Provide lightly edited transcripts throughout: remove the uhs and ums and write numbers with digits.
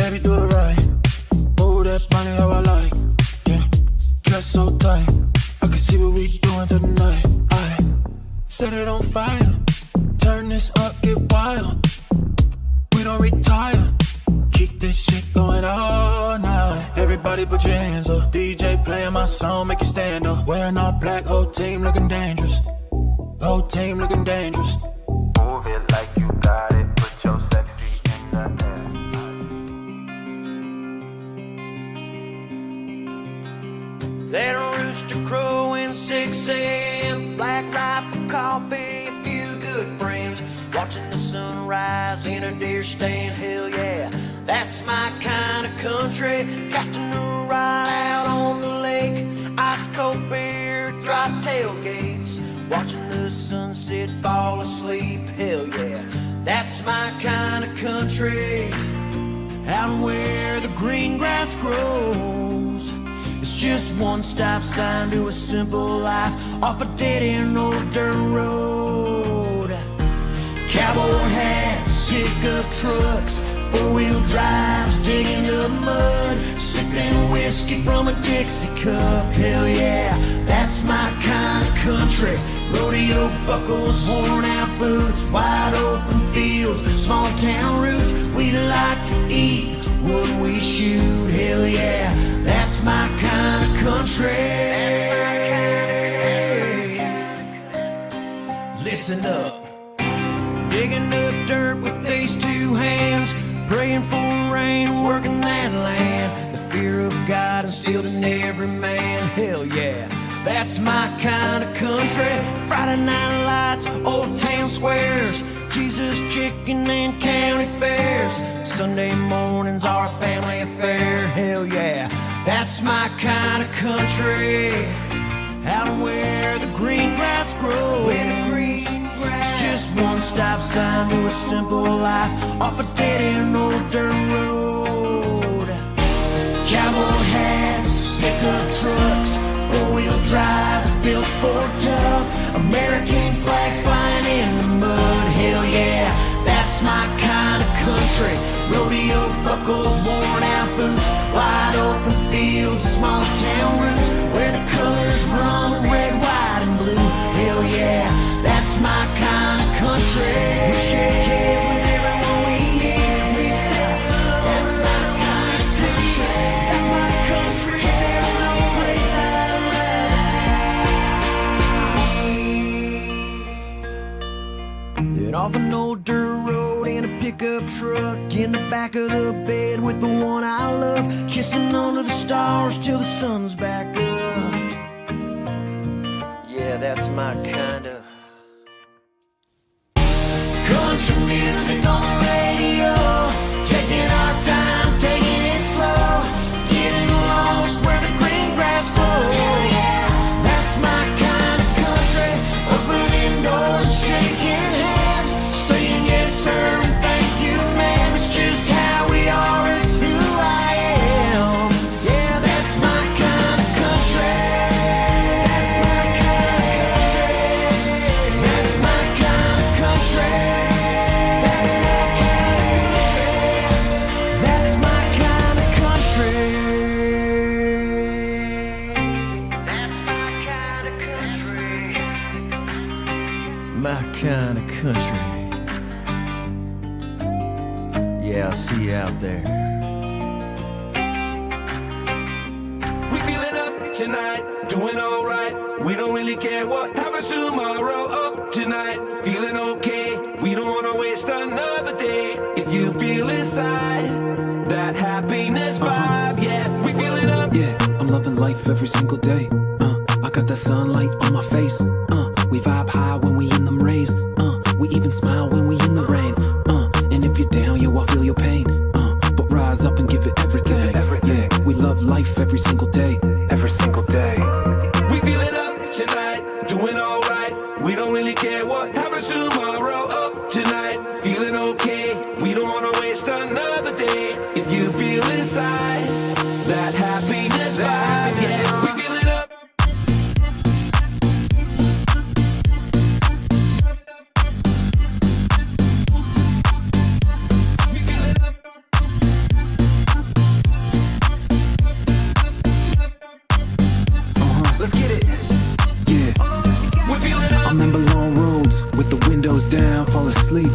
Baby, do it right. Move that money how I like. Yeah, dress so tight. I can see what we doing tonight. I set it on fire. Turn this up, get wild. We don't retire. Keep this shit going all night. Everybody put your hands up. DJ playing my song, make you stand up. Wearing all black, whole team looking dangerous. Whole team looking dangerous. Move it like you got it. Put your sexy in the air. That rooster crowing 6 a.m. Black rifle coffee, a few good friends. Watching the sunrise in a deer stand. Hell yeah, that's my kind of country. Casting a ride out on the lake. Ice cold beer, dry tailgates. Watching the sunset, fall asleep. Hell yeah, that's my kind of country. Out where the green grass grows. It's just one stop sign to a simple life. Off a dead-end old dirt road. Cowboy hats, pickup trucks, four-wheel drives, digging up mud, sipping whiskey from a Dixie cup. Hell yeah, that's my kind of country. Rodeo buckles, worn-out boots, wide open fields, small town roots. We like to eat what we shoot. Hell yeah, that's my kind of country. Listen up. Digging up dirt with these two hands, praying for rain, working that land. The fear of God instilled in every man. Hell yeah, that's my kind of country. Friday night lights, old town squares, Jesus chicken and county fairs. Sunday mornings are a family affair. Hell yeah, that's my kind of country. Out where the green grass grows. Where the green grass. It's just one stop sign to a simple life. Off a dead-end old dirt road. Cowboy hats, pickup trucks, four-wheel drives, built for tough. American flags flying in the mud. Hell yeah, that's my kind of country. Rodeo buckles, worn-out boots, wide open fields, small town roots, where the colors run red, white, and blue. Hell yeah, that's my kind of country. We shake hands with everyone we meet. We say that's my kind of country. That's my country. There's no place I'd rather be. Get off an old dirt road in a pickup truck, in the back of the bed with the one I love, kissing under the stars till the sun's back up. Yeah, that's my kind of country music on the radio. Taking our time, taking it slow, getting lost where the green grass grows. Yeah, that's my kind of country. Opening doors, shaking hands, saying yes sir and thank you ma'am. It's just how we are, it's who I am. Yeah, that's my kind of country. That's my kind of country. That's my kind of country. That's my kind of country. That's my kind of country. My kind of country. Yeah, I see you out there. We feeling up tonight, doing alright. We don't really care what happens tomorrow. Up tonight, feeling okay. We don't wanna waste another day. If you feel inside that happiness vibe, yeah, we feeling up. Yeah, I'm loving life every single day. I got that sunlight on my face. We vibe high when we in them rays. We even smile when we in the rain. And if you're down, yo, I feel your pain. But rise up and give it everything. Yeah, we love life every single day. Every single day. We feeling up tonight, doing alright. We don't really care what happens tomorrow. Up tonight, feeling okay. We don't wanna waste another day. If you feel inside that happiness vibe, yeah, we feeling up. fall asleep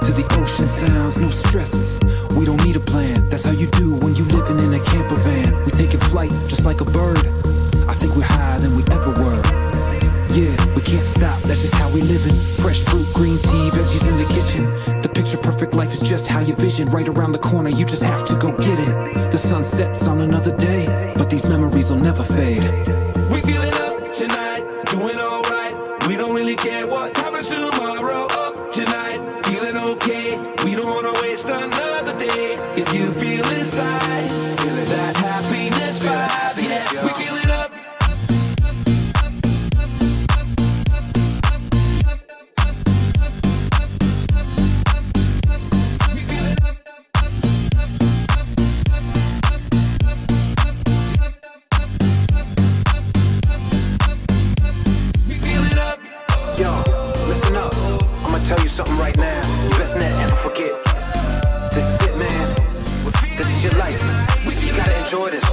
to the ocean sounds, no stresses. We don't need a plan, that's how you do when you living in a camper van. We taking flight just like a bird. I think we're higher than we ever were. Yeah, we can't stop, that's just how we living. Fresh fruit, green tea, veggies in the kitchen. The picture perfect life is just how you vision. Right around the corner, you just have to go get it. The sun sets on another day, but these memories will never fade. We feeling up tonight, doing alright. We don't really care what happens tomorrow. Up tonight, feeling okay. We don't wanna waste another day. If you feel inside that happiness vibe, yeah, we feeling up. Something right now, you best not ever forget. This is it, man. This is your life. You gotta enjoy this.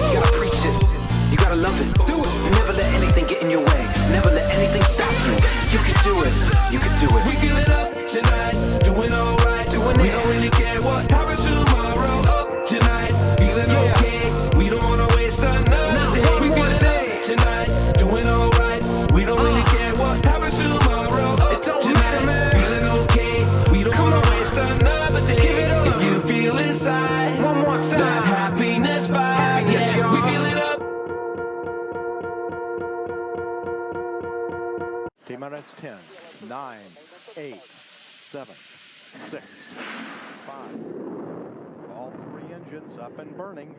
You gotta preach it. You gotta love it. Do it. Never let anything get in your way. Never let anything stop you. You can do it. You can do it. We feeling up tonight, doing alright. We don't really care what happens tomorrow. Up tonight, feeling okay. We don't wanna waste another day. We feeling up tonight, doing alright. We don't really care what happens tomorrow. Up tonight, feeling okay. We don't wanna waste another day. If you feel inside One more time. that happiness vibe, yeah, we feeling up. Timmins 10, 9, 8, 7, 6, 5. All 3 engines up and burning.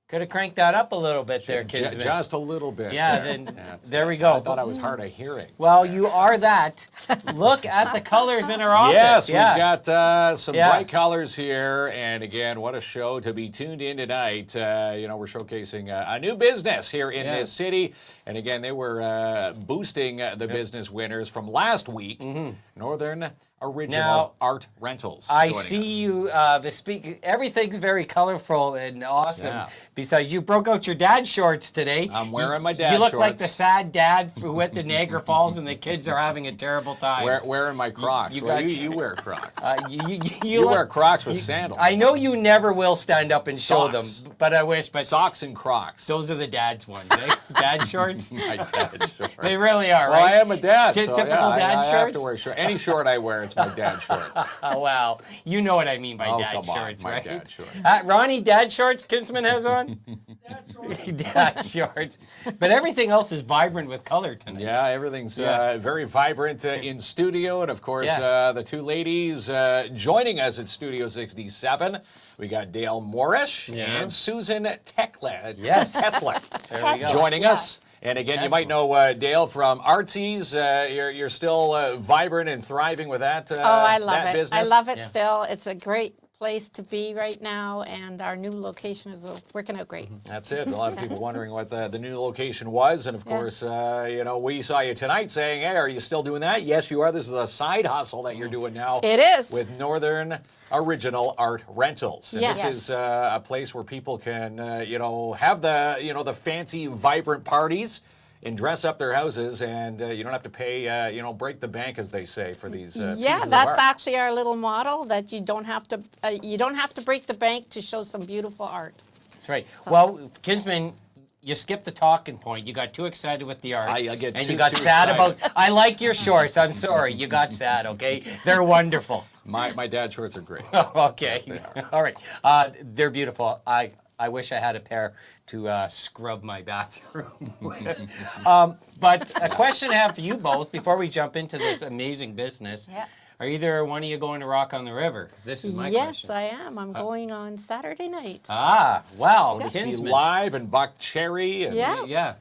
Could have cranked that up a little bit there, kids. Just a little bit. Yeah, there. then That's there it. we go. I thought I was hard of hearing. Well, you are that. Look at the colors in our office. Yes, yeah. we've got some bright colors here. And again, what a show to be tuned in tonight. You know, we're showcasing a new business here in this city. And again, they were boosting the business winners from last week. Northern Original Now, Art Rentals. I joining see us. you, everything's very colorful and awesome. Yeah. Besides, you broke out your dad shorts today. I'm wearing my dad You look shorts. like the sad dad who went to Niagara Falls and the kids are having a terrible time. Wearing my Crocs. You Well, got you wear Crocs. You You look- wear Crocs with sandals. I know you never will stand up and show Socks. them, but I wish. But Socks and Crocs. those are the dad's ones, eh? Dad shorts. My dad shorts. They really are, Well, right? I am a dad, so Typical yeah, dad I have shorts? to wear shorts. Any short I wear, it's my dad shorts. Oh, wow. You know what I mean by Oh, dad come on, shorts, my right? dad shorts. Ronnie, dad shorts Kinsman has on? Dad shorts. But everything else is vibrant with color tonight. Yeah, everything's very vibrant in studio. And, of course, the two ladies joining us at Studio 67. We got Dale Morrish and Susan Tesler. Yes. Tesler. There we go. Joining us. And again, you might know Dale from Artsies. You're still vibrant and thriving with that. Oh, I love that it. business. I love it still. It's a great place to be right now, and our new location is working out great. That's it. A lot of people wondering what the new location was. And, of course, you know, we saw you tonight saying, hey, are you still doing that? Yes, you are. This is a side hustle that you're doing now. It is. With Northern Original Art Rentals. And Yes. this is a place where people can, you know, have the, you know, the fancy, vibrant parties and dress up their houses, and you don't have to pay, you know, break the bank, as they say, for these Yeah, pieces of that's art. actually our little model, that you don't have to break the bank to show some beautiful art. That's right. Well, Kinsman, you skipped the talking point. You got too excited with the art. I get and too- you got too sad excited. about, I like your shorts. I'm sorry. You got sad, okay? They're wonderful. My dad shorts are great. Okay. Yes, they are. All right. They're beautiful. I wish I had a pair to scrub my bathroom with. But a question I have for you both before we jump into this amazing business. Yeah. Are either one of you going to Rock on the River? This is my Yes, question. I am. I'm going on Saturday night. Ah, wow. To see Kinsman. live and Buck Cherry. And Yeah. Yeah.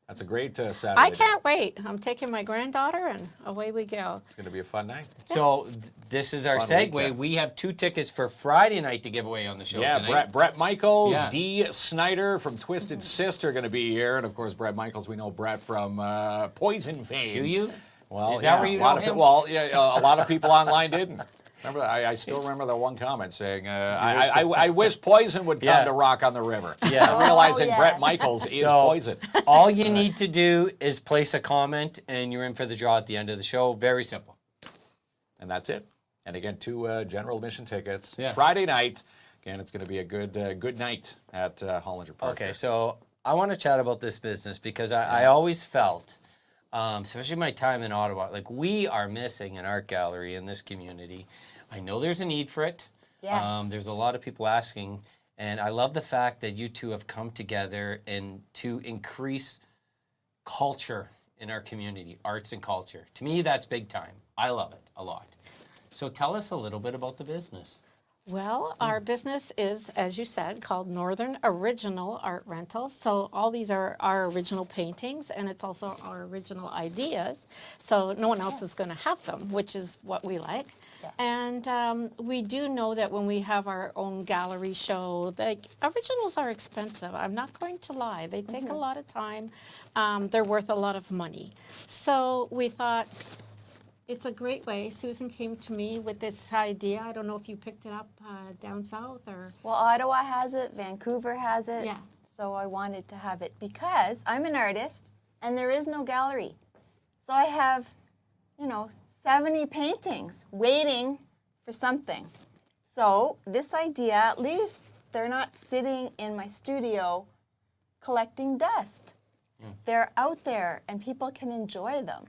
That's a great Saturday. I can't wait. I'm taking my granddaughter, and away we go. It's going to be a fun night. So this is our Fun segue. weekend. We have 2 tickets for Friday night to give away on the show Yeah, tonight. Brett Michaels, Yeah. Dee Snyder from Twisted Sister are going to be here. And, of course, Brett Michaels, we know Brett from Poison fame. Do you? Well, Is that yeah, where you a lot know of him? Well, yeah, a lot of people online didn't. Remember, I still remember the one comment saying, I wish Poison would come to Rock on the River. Yeah. Realizing yes. Brett Michaels is So, Poison. all you need to do is place a comment, and you're in for the draw at the end of the show. Very simple. And that's it. And again, 2 general admission tickets. Yeah. Friday night. Again, it's going to be a good night at Hollinger Park. Okay, so I want to chat about this business because I always felt, especially my time in Ottawa, like we are missing an art gallery in this community. I know there's a need for it. Yes. There's a lot of people asking, and I love the fact that you two have come together and to increase culture in our community, arts and culture. To me, that's big time. I love it a lot. So tell us a little bit about the business. Well, our business is, as you said, called Northern Original Art Rentals. So all these are our original paintings, and it's also our original ideas. So no one else is going to have them, which is what we like. Yes. And we do know that when we have our own gallery show, the originals are expensive. I'm not going to lie. They take a lot of time. They're worth a lot of money. So we thought, it's a great way. Susan came to me with this idea. I don't know if you picked it up down south or... Well, Ottawa has it, Vancouver has it. Yeah. So I wanted to have it because I'm an artist and there is no gallery. So I have, 70 paintings waiting for something. So this idea, at least they're not sitting in my studio collecting dust. They're out there and people can enjoy them.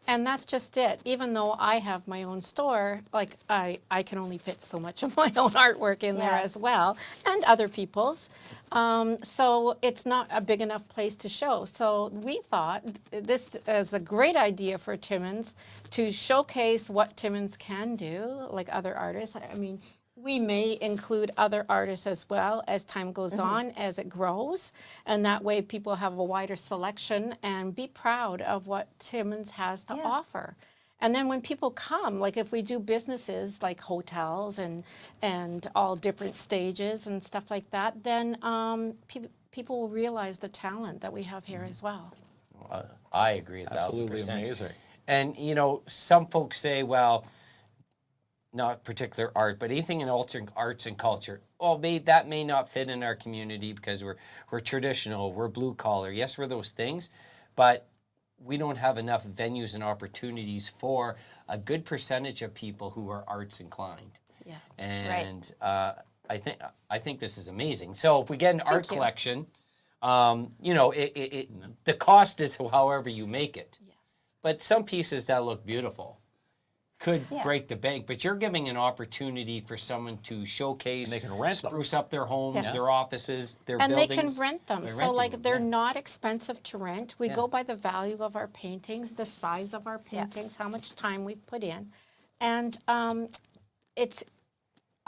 And that's just it. Even though I have my own store, like I can only fit so much of my own artwork in there as well, and other people's. So it's not a big enough place to show. So we thought this is a great idea for Timmins to showcase what Timmins can do, like other artists. I mean, we may include other artists as well as time goes on, as it grows. And that way people have a wider selection and be proud of what Timmins has to offer. And then when people come, like if we do businesses like hotels and all different stages and stuff like that, then people will realize the talent that we have here as well. I agree 1,000%. Absolutely amazing. And, some folks say, well, not particular art, but anything in arts and culture. Well, that may not fit in our community because we're traditional, we're blue collar. Yes, we're those things, but we don't have enough venues and opportunities for a good percentage of people who are arts inclined. Yeah. And I think this is amazing. So if we get an art collection, the cost is however you make it. Yes. But some pieces that look beautiful could break the bank, but you're giving an opportunity for someone to showcase, and they can rent spruce up their homes, their offices, their and buildings. they can rent them. So like they're not expensive to rent. We go by the value of our paintings, the size of our paintings, how much time we've put in. And it's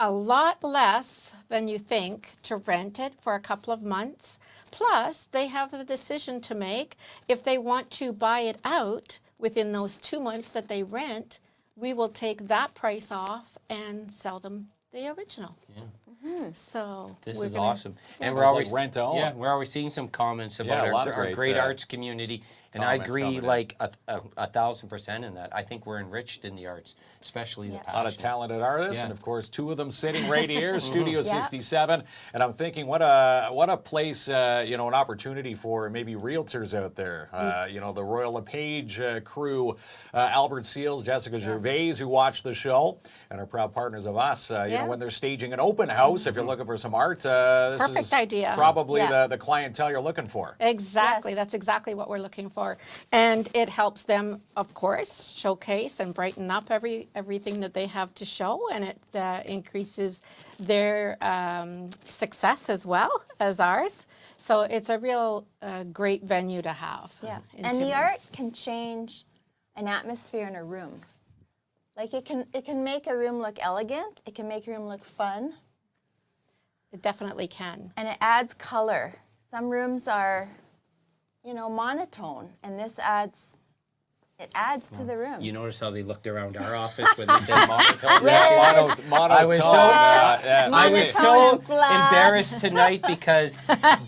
a lot less than you think to rent it for a couple of months. Plus, they have the decision to make if they want to buy it out within those 2 months that they rent. We will take that price off and sell them the original. Yeah. So this we're is gonna, awesome, and It's we're always like rent to own. Yeah, we're always seeing some comments about a lot of our great great, arts community, and I comments agree coming in. like 1,000% in that. I think we're enriched in the arts, especially the passion. A lot of talented artists, Yeah. and of course, 2 of them sitting right here, Studio 67. And I'm thinking, what a place, an opportunity for maybe realtors out there. The Royal LePage crew, Albert Seals, Jessica Gervais, who watch the show, and are proud partners of us. When they're staging an open house, if you're looking for some art, this Perfect is idea. probably the clientele you're looking for. Exactly. That's exactly what we're looking for. And it helps them, of course, showcase and brighten up everything that they have to show, and it increases their success as well as ours. So it's a real great venue to have. Yeah, in and the Timmins. art can change an atmosphere in a room. Like it can make a room look elegant, it can make a room look fun. It definitely can. And it adds color. Some rooms are, monotone, and this adds It adds to the room. You notice how they looked around our office when they said monotone? Monotone. I was so, I was so Monotone and flat. embarrassed tonight because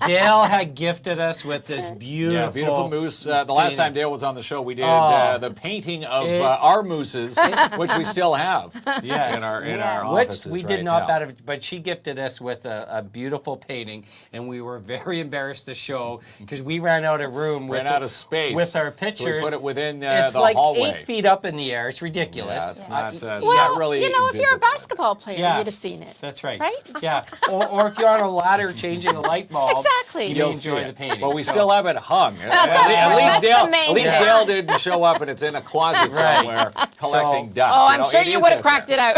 Dale had gifted us with this beautiful, beautiful moose. The last time Dale was on the show, we did the painting of our mooses, which we still have in our offices. Which we did not but she gifted us with a beautiful painting, and we were very embarrassed to show because we ran out of room, out of space with our pictures. So we put it within it's the like hallway. 8 feet up in the air. It's ridiculous. Yeah, it's not Well, really you know, if you're a visible. basketball player, Yeah. you'd have seen it. That's right. Right? Yeah. Or if you're on a ladder changing a light bulb, Exactly. you You'll enjoy see the it. painting. But we So- still have it hung. That's the main At least thing. Dale didn't show up and it's in a closet Right. somewhere collecting dust. Oh, I'm know, sure it you is would have a- cracked it out.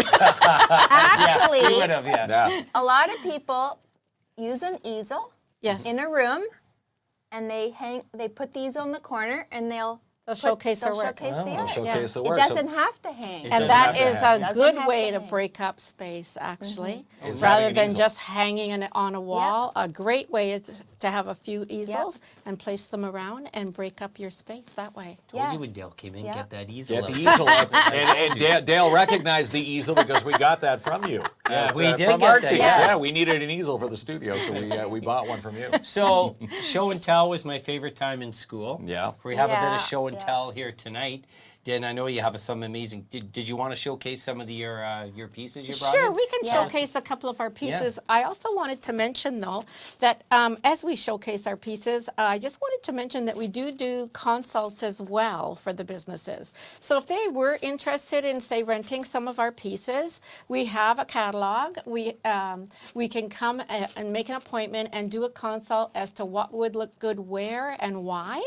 Actually, You would have, yeah. Yeah. a lot of people use an easel Yes. in a room, and they put the easel in the corner, and they'll showcase their work. Showcase the art. Showcase the It work. doesn't have to hang. It And doesn't that have to is hang. a Doesn't good have way to to hang. break up space, actually. Is Rather having an than easel. just hanging it on a wall. A great way is to have a few easels and place them around and break up your space that way. Told you Yes. when Dale came in, Yeah. get that easel Get out. the easel up. And Dale recognized the easel because we got that from you. Yeah, we did from get that, Artsy. yes. Yeah, we needed an easel for the studio, so we bought one from you. So, show and tell was my favorite time in school. Yeah. We have a bit Yeah, of show and yeah. tell here tonight. Dan, I know you have some amazing. Did you want to showcase some of your pieces you brought Sure, in? we can Yes. showcase a couple of our pieces. I also wanted to mention, though, that as we showcase our pieces, I just wanted to mention that we do consults as well for the businesses. So if they were interested in, say, renting some of our pieces, we have a catalog. We can come and make an appointment and do a consult as to what would look good where and why.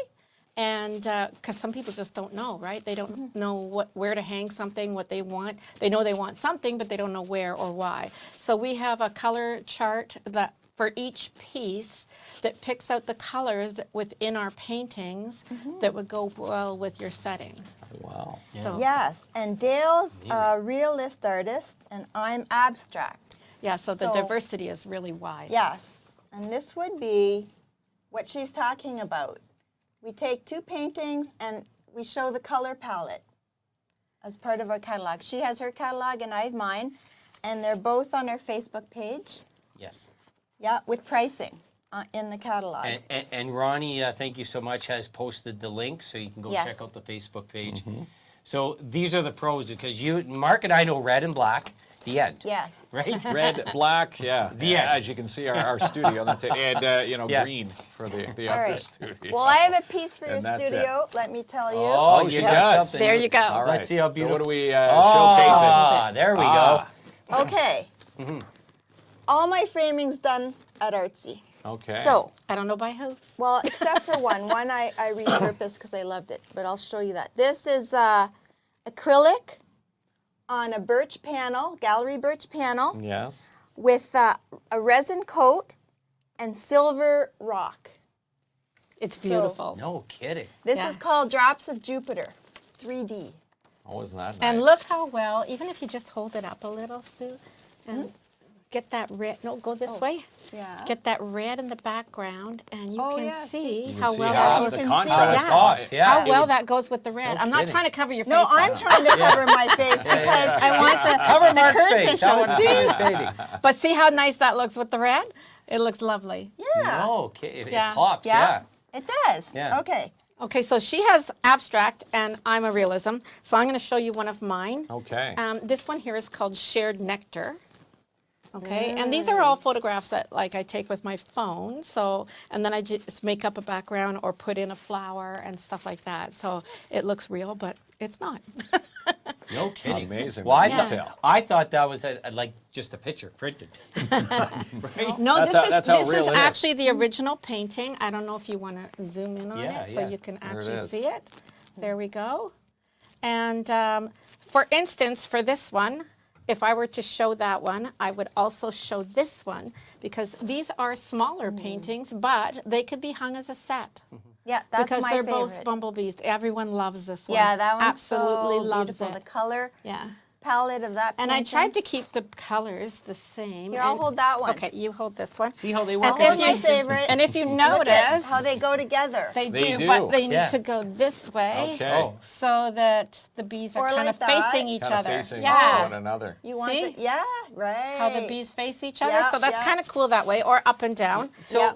And because some people just don't know, right? They don't know where to hang something, what they want. They know they want something, but they don't know where or why. So we have a color chart that for each piece that picks out the colors within our paintings that would go well with your setting. Wow. So Yes, and Dale's a realist artist, and I'm abstract. yeah, so the So- diversity is really wide. Yes, and this would be what she's talking about. We take 2 paintings and we show the color palette as part of our catalog. She has her catalog and I have mine, and they're both on our Facebook page. Yes. Yeah, with pricing in the catalog. And Ronnie, thank you so much, has posted the link so you can go Yes. check out the Facebook page. So these are the pros because Mark and I know red and black. The end. Yes. Right? Red, black, yeah. The end. As you can see, our studio, that's it. And, Yeah. green for the All upper right. studio. Well, I have a piece for your And that's it. studio, let me tell you. Oh, she you got does. something. There you go. All right. Let's see how So beautiful. what do we Ah, showcase? there we Ah. go. Okay. All my framing's done at Artsy. Okay. So, I don't know by who. well, except for one. One I repurposed because I loved it, but I'll show you that. This is acrylic on a birch panel, gallery birch panel, Yes. with a resin coat and silver rock. It's beautiful. No kidding. This Yeah. is called Drops of Jupiter, 3D. Oh, isn't that nice? And look how well, even if you just hold it up a little, Sue, and get that red, no, go this way. Yeah. Get that red in the background, and you Oh, can yeah, see You can how see well how that you goes. the can see contrast. that. Tops, yeah. How It well would- that goes with the red. No I'm not kidding. trying to cover your face. No, I'm trying to cover my face because I want Cover the Mark's curves to face. That show. one's See? his baby. But see how nice that looks with the red? It looks lovely. Yeah. No kidding. It Yeah. pops, yeah. It does. Yeah. Okay. Okay, so she has abstract, and I'm a realism. So I'm going to show you one of mine. Okay. This one here is called Shared Nectar. Okay, and these are all photographs that like I take with my phone. So, and then I just make up a background or put in a flower and stuff like that. So it looks real, but it's not. No kidding. Amazing Well, detail. I thought that was like just a picture printed. No, That's how- that's how this real is it is. actually the original painting. I don't know if you want to zoom in on Yeah, it so yeah. you can There it actually is. see it. There we go. And for instance, for this one, if I were to show that one, I would also show this one because these are smaller paintings, but they could be hung as a set. Yeah, that's Because my they're favorite. both bumblebees. Everyone loves this one. Yeah, that one's absolutely so loves beautiful. it. The color Yeah. palette of that And I painting. tried to keep the colors the same. Here, I'll and- hold that one. Okay, you hold this one. See how they And work? Here's if my you- favorite. And if you Look at notice, how they go together. they They do, but do. they need Yeah. to go this way. Okay. Oh. So that the bees are Or kind like of that. facing each Kind of other. facing Yeah. one another. You want See? the, yeah, right. How the bees face each other. Yeah, So that's yeah. kind of cool that way, or up and down. So Yeah.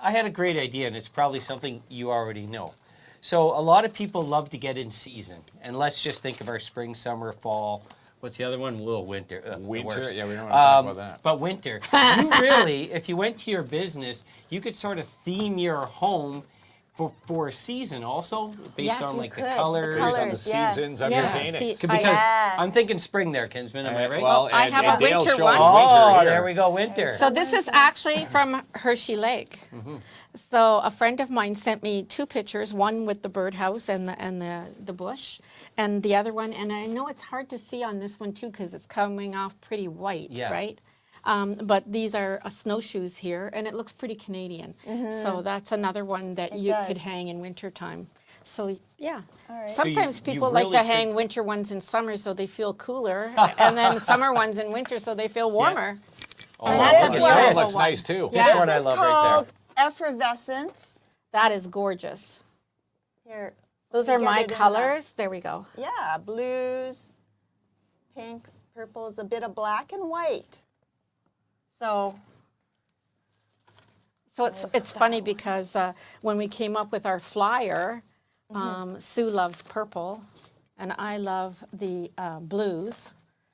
I had a great idea, and it's probably something you already know. So a lot of people love to get in season, and let's just think of our spring, summer, fall. What's the other one? Winter. The Winter, worst. yeah, we don't want to talk about that. But winter, you really, if you went to your business, you could sort of theme your home for a season also, based Yes, on you like the could. The colors. Based on the Colours, yes. seasons of your Yeah, paintings. see, Because Yes. I'm thinking spring there, Kinsman, am I right? Well, I and- have and a Dale's winter showing one. winter Oh, here. there we go, winter. So this is actually from Hershey Lake. So a friend of mine sent me 2 pictures, one with the birdhouse and the bush, and the other one, and I know it's hard to see on this one too because it's coming off pretty white, Yeah. right? But these are snowshoes here, and it looks pretty Canadian. So that's another one that It you does. could hang in wintertime. So yeah, right. So sometimes you people like really to could- hang winter ones in summer so they feel cooler, and then summer ones in winter so they feel warmer. Oh, And that's that's a a one. That beautiful looks one. nice too. Yeah. This one I This is love right called effervescence. That is gorgeous. Here, Those we are get my it in the- colors. There we go. Yeah, blues, pinks, purples, a bit of black and white. So So it's funny because when we came up with our flyer, Sue loves purple, and I love the blues.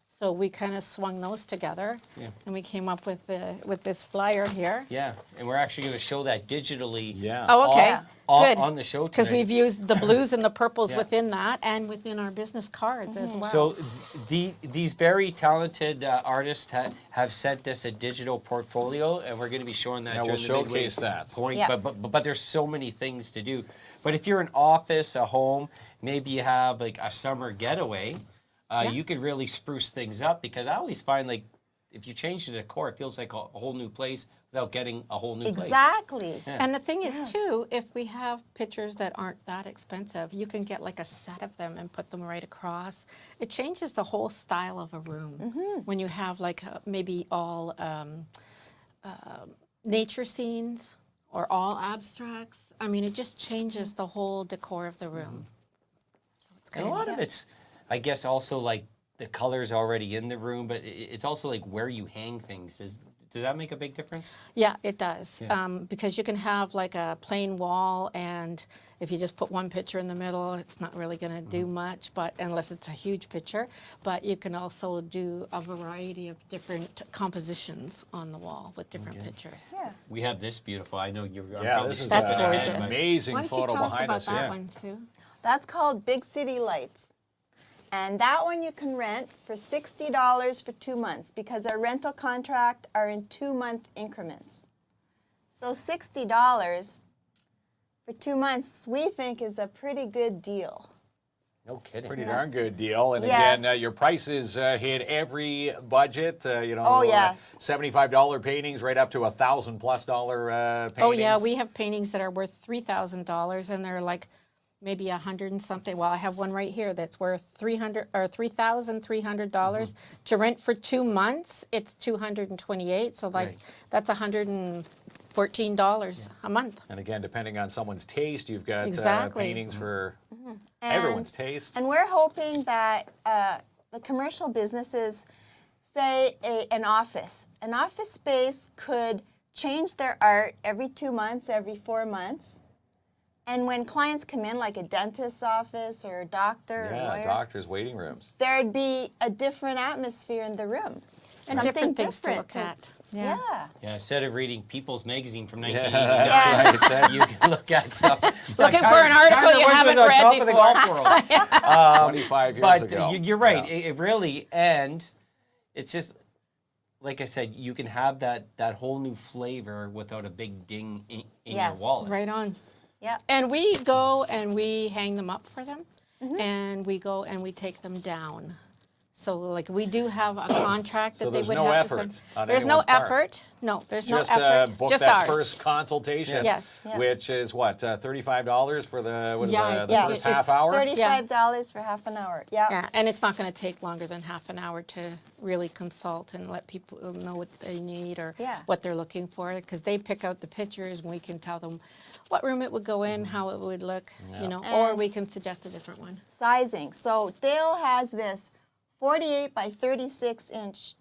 So we kind of swung those together, and we came up with this flyer here. Yeah, and we're actually going to show that digitally. Yeah. Oh, okay. Good. On the show Because tonight. we've used the blues and the purples Yeah. within that, and within our business cards as well. So these very talented artists have sent us a digital portfolio, and we're going to be showing that Yeah, during we'll the midway showcase that. point. Yeah. But there's so many things to do. But if you're an office, a home, maybe you have like a summer getaway, you could really spruce things up, because I always find like if you change the decor, it feels like a whole new place without getting a whole new place. exactly. Yeah. And the thing is, too, if we have pictures that aren't that expensive, you can get like a set of them and put them right across. It changes the whole style of a room when you have like maybe all nature scenes or all abstracts. I mean, it just changes the whole decor of the room. So it's And kind a lot of it's, I guess, also like the colors already in the room, but it's also like where you hang things. Does that make a big difference? Yeah, it does. Yeah. Because you can have like a plain wall, and if you just put one picture in the middle, it's not really going to do much, but unless it's a huge picture. But you can also do a variety of different compositions on the wall with different pictures. Yeah. We have this beautiful. I know you're Yeah, probably this is That's stepping ahead, gorgeous. but- amazing Why don't photo you tell us behind about us. that Yeah. one, Sue? That's called Big City Lights. And that one you can rent for $60 for 2 months, because our rental contract are in 2-month increments. So $60 for 2 months, we think is a pretty good deal. No kidding. Pretty darn good deal. And Yes. again, your prices hit every budget. Oh, yes. $75 paintings right up to $1,000+ paintings. Oh yeah, we have paintings that are worth $3,000, and they're like maybe 100 and something. Well, I have one right here that's worth $3,300 to rent for 2 months. It's $228, so like Right. that's $114 a month. And again, depending on someone's taste, you've got Exactly. paintings for And- everyone's taste. And we're hoping that the commercial businesses, say an office space could change their art every 2 months, every 4 months. And when clients come in, like a dentist's office or a doctor or Yeah, lawyer, doctors' waiting rooms. there'd be a different atmosphere in the room. And Something different things to different look at. Yeah. Yeah, instead of reading People's Magazine from Yeah. 1989, you can look at stuff. Looking for an article you haven't read Of the before. golf world. 25 years But ago. you're right. Yeah. It really, and it's just like I said, you can have that whole new flavor without a big ding in your Yes. wallet. Right on. Yeah. And we go and we hang them up for them, and we go and we take them down So like we do have a contract that So they there's would no have to effort send. on There's no anyone's part. effort. No, there's no Just effort. book Just that ours. first consultation. Yes. Yeah. Which is what, $35 for the Yeah, the yeah, first it's half hour? $35 for half an hour. Yeah. Yeah, and it's not going to take longer than half an hour to really consult and let people know what they need or Yeah. what they're looking for, because they pick out the pictures and we can tell them what room it would go in, how it would look, you know, or And- we can suggest a different one. Sizing. So Dale has this 48 by 36 inch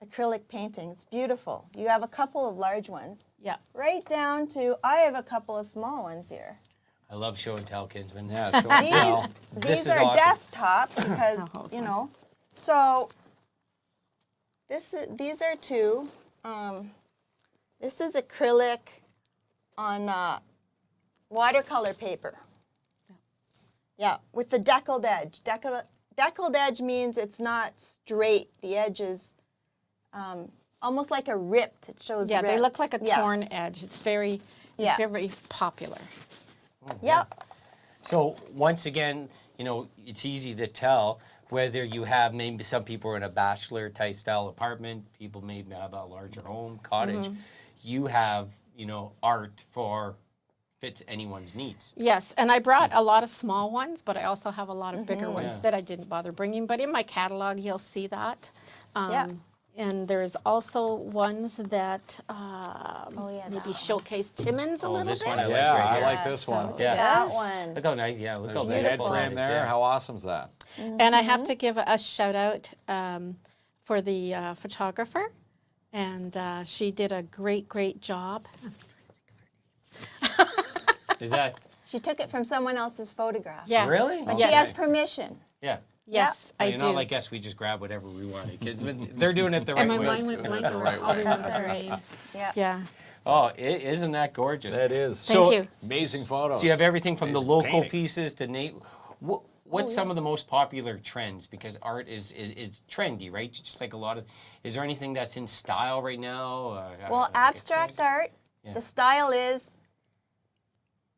acrylic painting. It's beautiful. You have a couple of large ones. Yeah. Right down to, I have a couple of small ones here. I love show and tell, Kinsman. Yeah, show and These, tell. This these is are awesome. desktop because, Oh, you know, so these are two. This is acrylic on watercolor paper. Yeah, with the deckled edge. Deckled edge means it's not straight. The edge is almost like a ripped. It shows Yeah, they ripped. look like a Yeah. torn edge. It's very, Yeah. very popular. Yep. So once again, you know, it's easy to tell whether you have maybe some people are in a bachelor type style apartment, people maybe have a larger home, cottage. You have, you know, art for fits anyone's needs. Yes, and I brought a lot of small ones, but I also have a lot of bigger ones Yeah. that I didn't bother bringing. But in my catalog, you'll see that. Yeah. And there's also ones that yeah, that maybe one. showcase Timmins a Oh, little this bit. one I like Yeah, right I here. like this So one. look Yeah. at that Yes. one. Look how nice, yeah, look There's how the head beautiful frame that is, there. yeah. How awesome is that? And I have to give a shout out for the photographer. And she did a great job. Is that, She took it from someone else's photograph. Yes. Really? But Yes. she has permission. yeah. Yes, I You're do. not like us, we just grab whatever we want. Kids, they're doing it the right and my way. mind went blank. the right I'll way. remember the grade. Yeah. Yeah. Oh, isn't that gorgeous? That is. Thank So- you. Amazing photos. So you have everything from the Amazing local paintings. pieces to Nate. What's some of the most popular trends? Because art is trendy, right? Just like a lot of. Is there anything that's in style right now? Well, abstract art, Yeah. the style is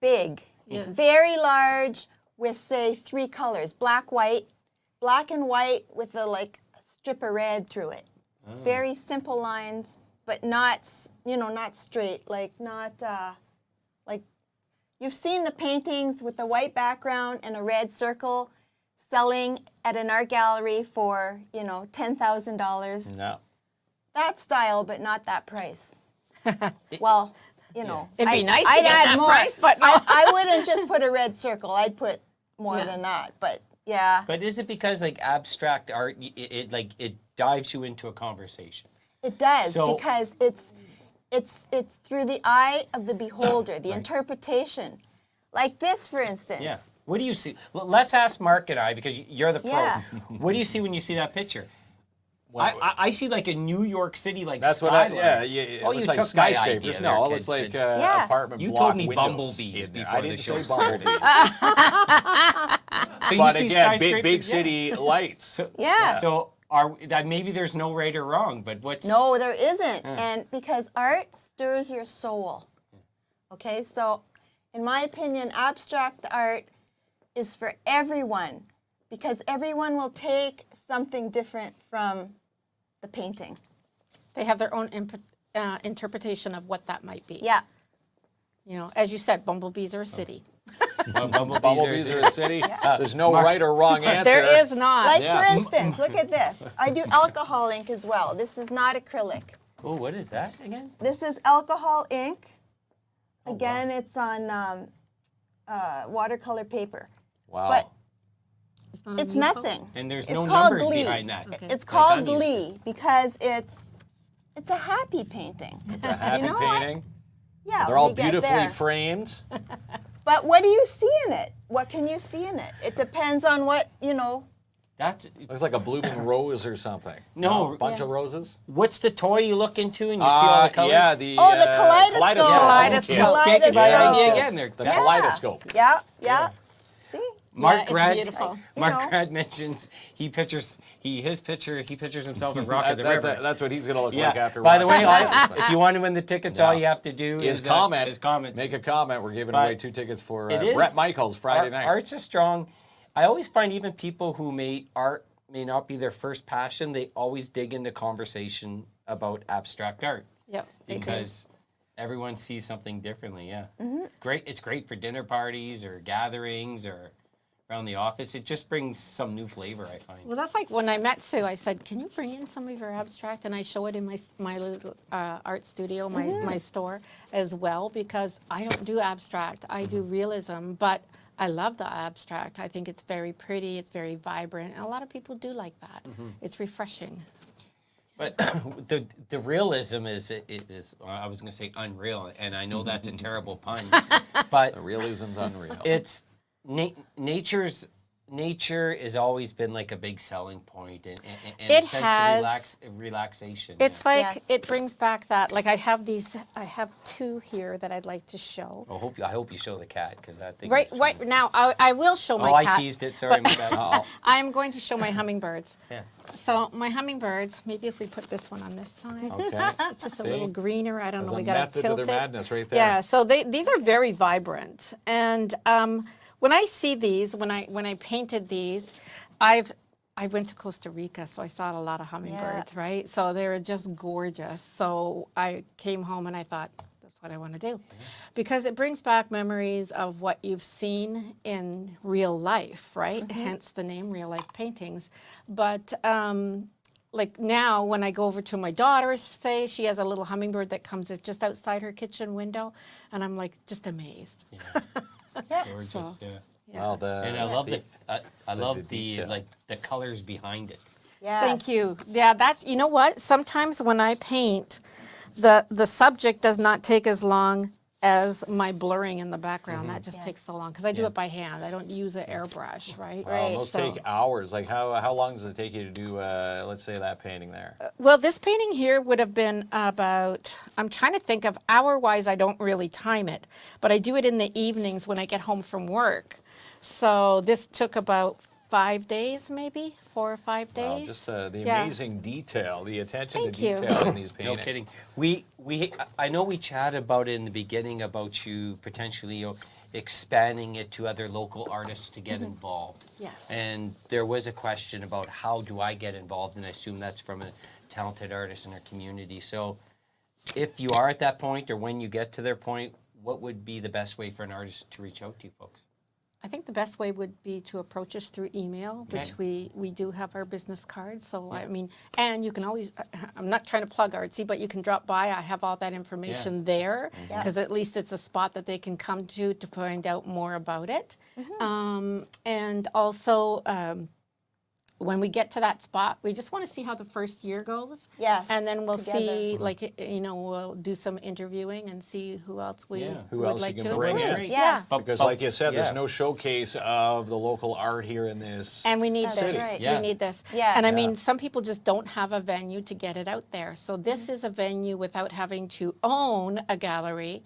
big, Yeah. very large, with say 3 colors: black, white, black and white with a like strip of red through it. Very simple lines, but not not straight, like not like you've seen the paintings with the white background and a red circle selling at an art gallery for $10,000. No. That style, but not that price. Well, It'd be nice to I'd get add that more. price, but no. I wouldn't just put a red circle. I'd put more Yeah. than that. But yeah, But is it because like abstract art, it dives you into a conversation? it does So- because it's through the eye of the beholder, the interpretation. Like this, for instance. Yeah. What do you see? Let's ask Mark and I because you're the pro. Yeah. What do you see when you see that picture? I see like a New York City like That's what I. skyline. Yeah. It Oh, looks you like took my skyscrapers. idea No, there, it looks kids, like but- Yeah. apartment You block told me windows. bumblebees I before the didn't show say started. bumblebees. So you But see again, skyscrapers. big city lights. Yeah. So maybe there's no right or wrong, but what's No, there isn't. And because art stirs your soul. Okay, so in my opinion, abstract art is for everyone because everyone will take something different from the painting. They have their own interpretation of what that might be. Yeah. As you said, bumblebees are a city. Bumblebees are a city. There's no right or wrong answer. There is not. Like Yeah. for instance, look at this. I do alcohol ink as well. This is not acrylic. Oh, what is that again? This is alcohol ink. Again, it's on watercolor paper. Wow. But It's not a it's muco? nothing. And there's It's no called numbers Glee. behind that. Okay. It's Like called I'm used to. Glee because it's a happy painting. It's a happy know what? painting. Yeah, They're when all you get beautifully there. framed. But what do you see in it? What can you see in it? It depends on what. That's Looks like a blooming rose or something. No. A bunch of roses. what's the toy you look into and you see all the colors? Yeah, the Oh, the kaleidoscope. Kaleidoscope. Taken by Kaleidoscope. idea again. There. The kaleidoscope. Yeah, yeah. See? Mark it's Grad. beautiful. Mark Grad mentions he pictures himself in Rocket the River. That's what he's going to look Yeah. like after. By the way, watching this. if you want to win the tickets, Yeah. all you have to do Is is comment. Is comments. Make a comment. We're giving But away 2 tickets for it is- Brett Michaels Friday night. Art's a strong. I always find even people who make art may not be their first passion, they always dig into conversation about abstract art. Yep, they do. Because everyone sees something differently, yeah. Great. It's great for dinner parties or gatherings or around the office. It just brings some new flavor, I find. Well, that's like when I met Sue, I said, can you bring in some of your abstract? And I show it in my little art studio, my store as well, because I don't do abstract. I do realism, but I love the abstract. I think it's very pretty, it's very vibrant, and a lot of people do like that. It's refreshing. But the realism is I was going to say unreal, and I know that's a terrible pun, but The realism's unreal. it's nature has always been like a big selling point and It a sense has. of relaxation. It's yeah. like, Yes. it brings back that, like I have 2 here that I'd like to show. I hope you show the cat because that thing. Right now, I will show my I cat. teased it. Sorry, my bad. I'm going to show my hummingbirds. Yeah. So my hummingbirds, maybe if we put this one on this side. Okay. It's just a See? little greener. I don't know. There's We a got to method to tilt their it. madness right there. Yeah. So these are very vibrant, and when I see these, when I painted these, I went to Costa Rica, so I saw a lot of hummingbirds, right? So they were just gorgeous. So I came home and I thought, that's what I want to do, because it brings back memories of what you've seen in real life, right? Hence the name Real Life Paintings. But like now when I go over to my daughter's, say she has a little hummingbird that comes just outside her kitchen window, and I'm like just amazed. Gorgeous. So, yeah. Well, And I love I love the detail. like the colors behind it. Yes. Thank you. Yeah, that's, you know what? Sometimes when I paint, the subject does not take as long as my blurring in the background. That just takes so long because I do it by hand. I don't use an airbrush, right? Well, those So- take hours. Like how long does it take you to do, let's say, that painting there? Well, this painting here would have been about, I'm trying to think of hour-wise, I don't really time it, but I do it in the evenings when I get home from work. So this took about 5 days, maybe 4 or 5 days. Wow, just the Yeah. amazing detail, the attention Thank to you. detail in these No paintings. kidding. I know we chatted about it in the beginning about you potentially expanding it to other local artists to get involved. Yes. And there was a question about how do I get involved, and I assume that's from a talented artist in our community. So if you are at that point or when you get to their point, what would be the best way for an artist to reach out to you folks? I think the best way would be to approach us through email, which we do have our business cards. So, I mean, and you can always, I'm not trying to plug Artsy, but you can drop by. I have all that information there because at least it's a spot that they can come to find out more about it. And also, when we get to that spot, we just want to see how the first year goes. Yes, And then we'll together. see, like, we'll do some interviewing and see who else we Who would else like you to can bring include. in. Yes. Because like you said, yeah. there's no showcase of the local art here in this. And we need That's this. right. Yeah. We need this. Yeah. And I Yeah. mean, some people just don't have a venue to get it out there. So this is a venue without having to own a gallery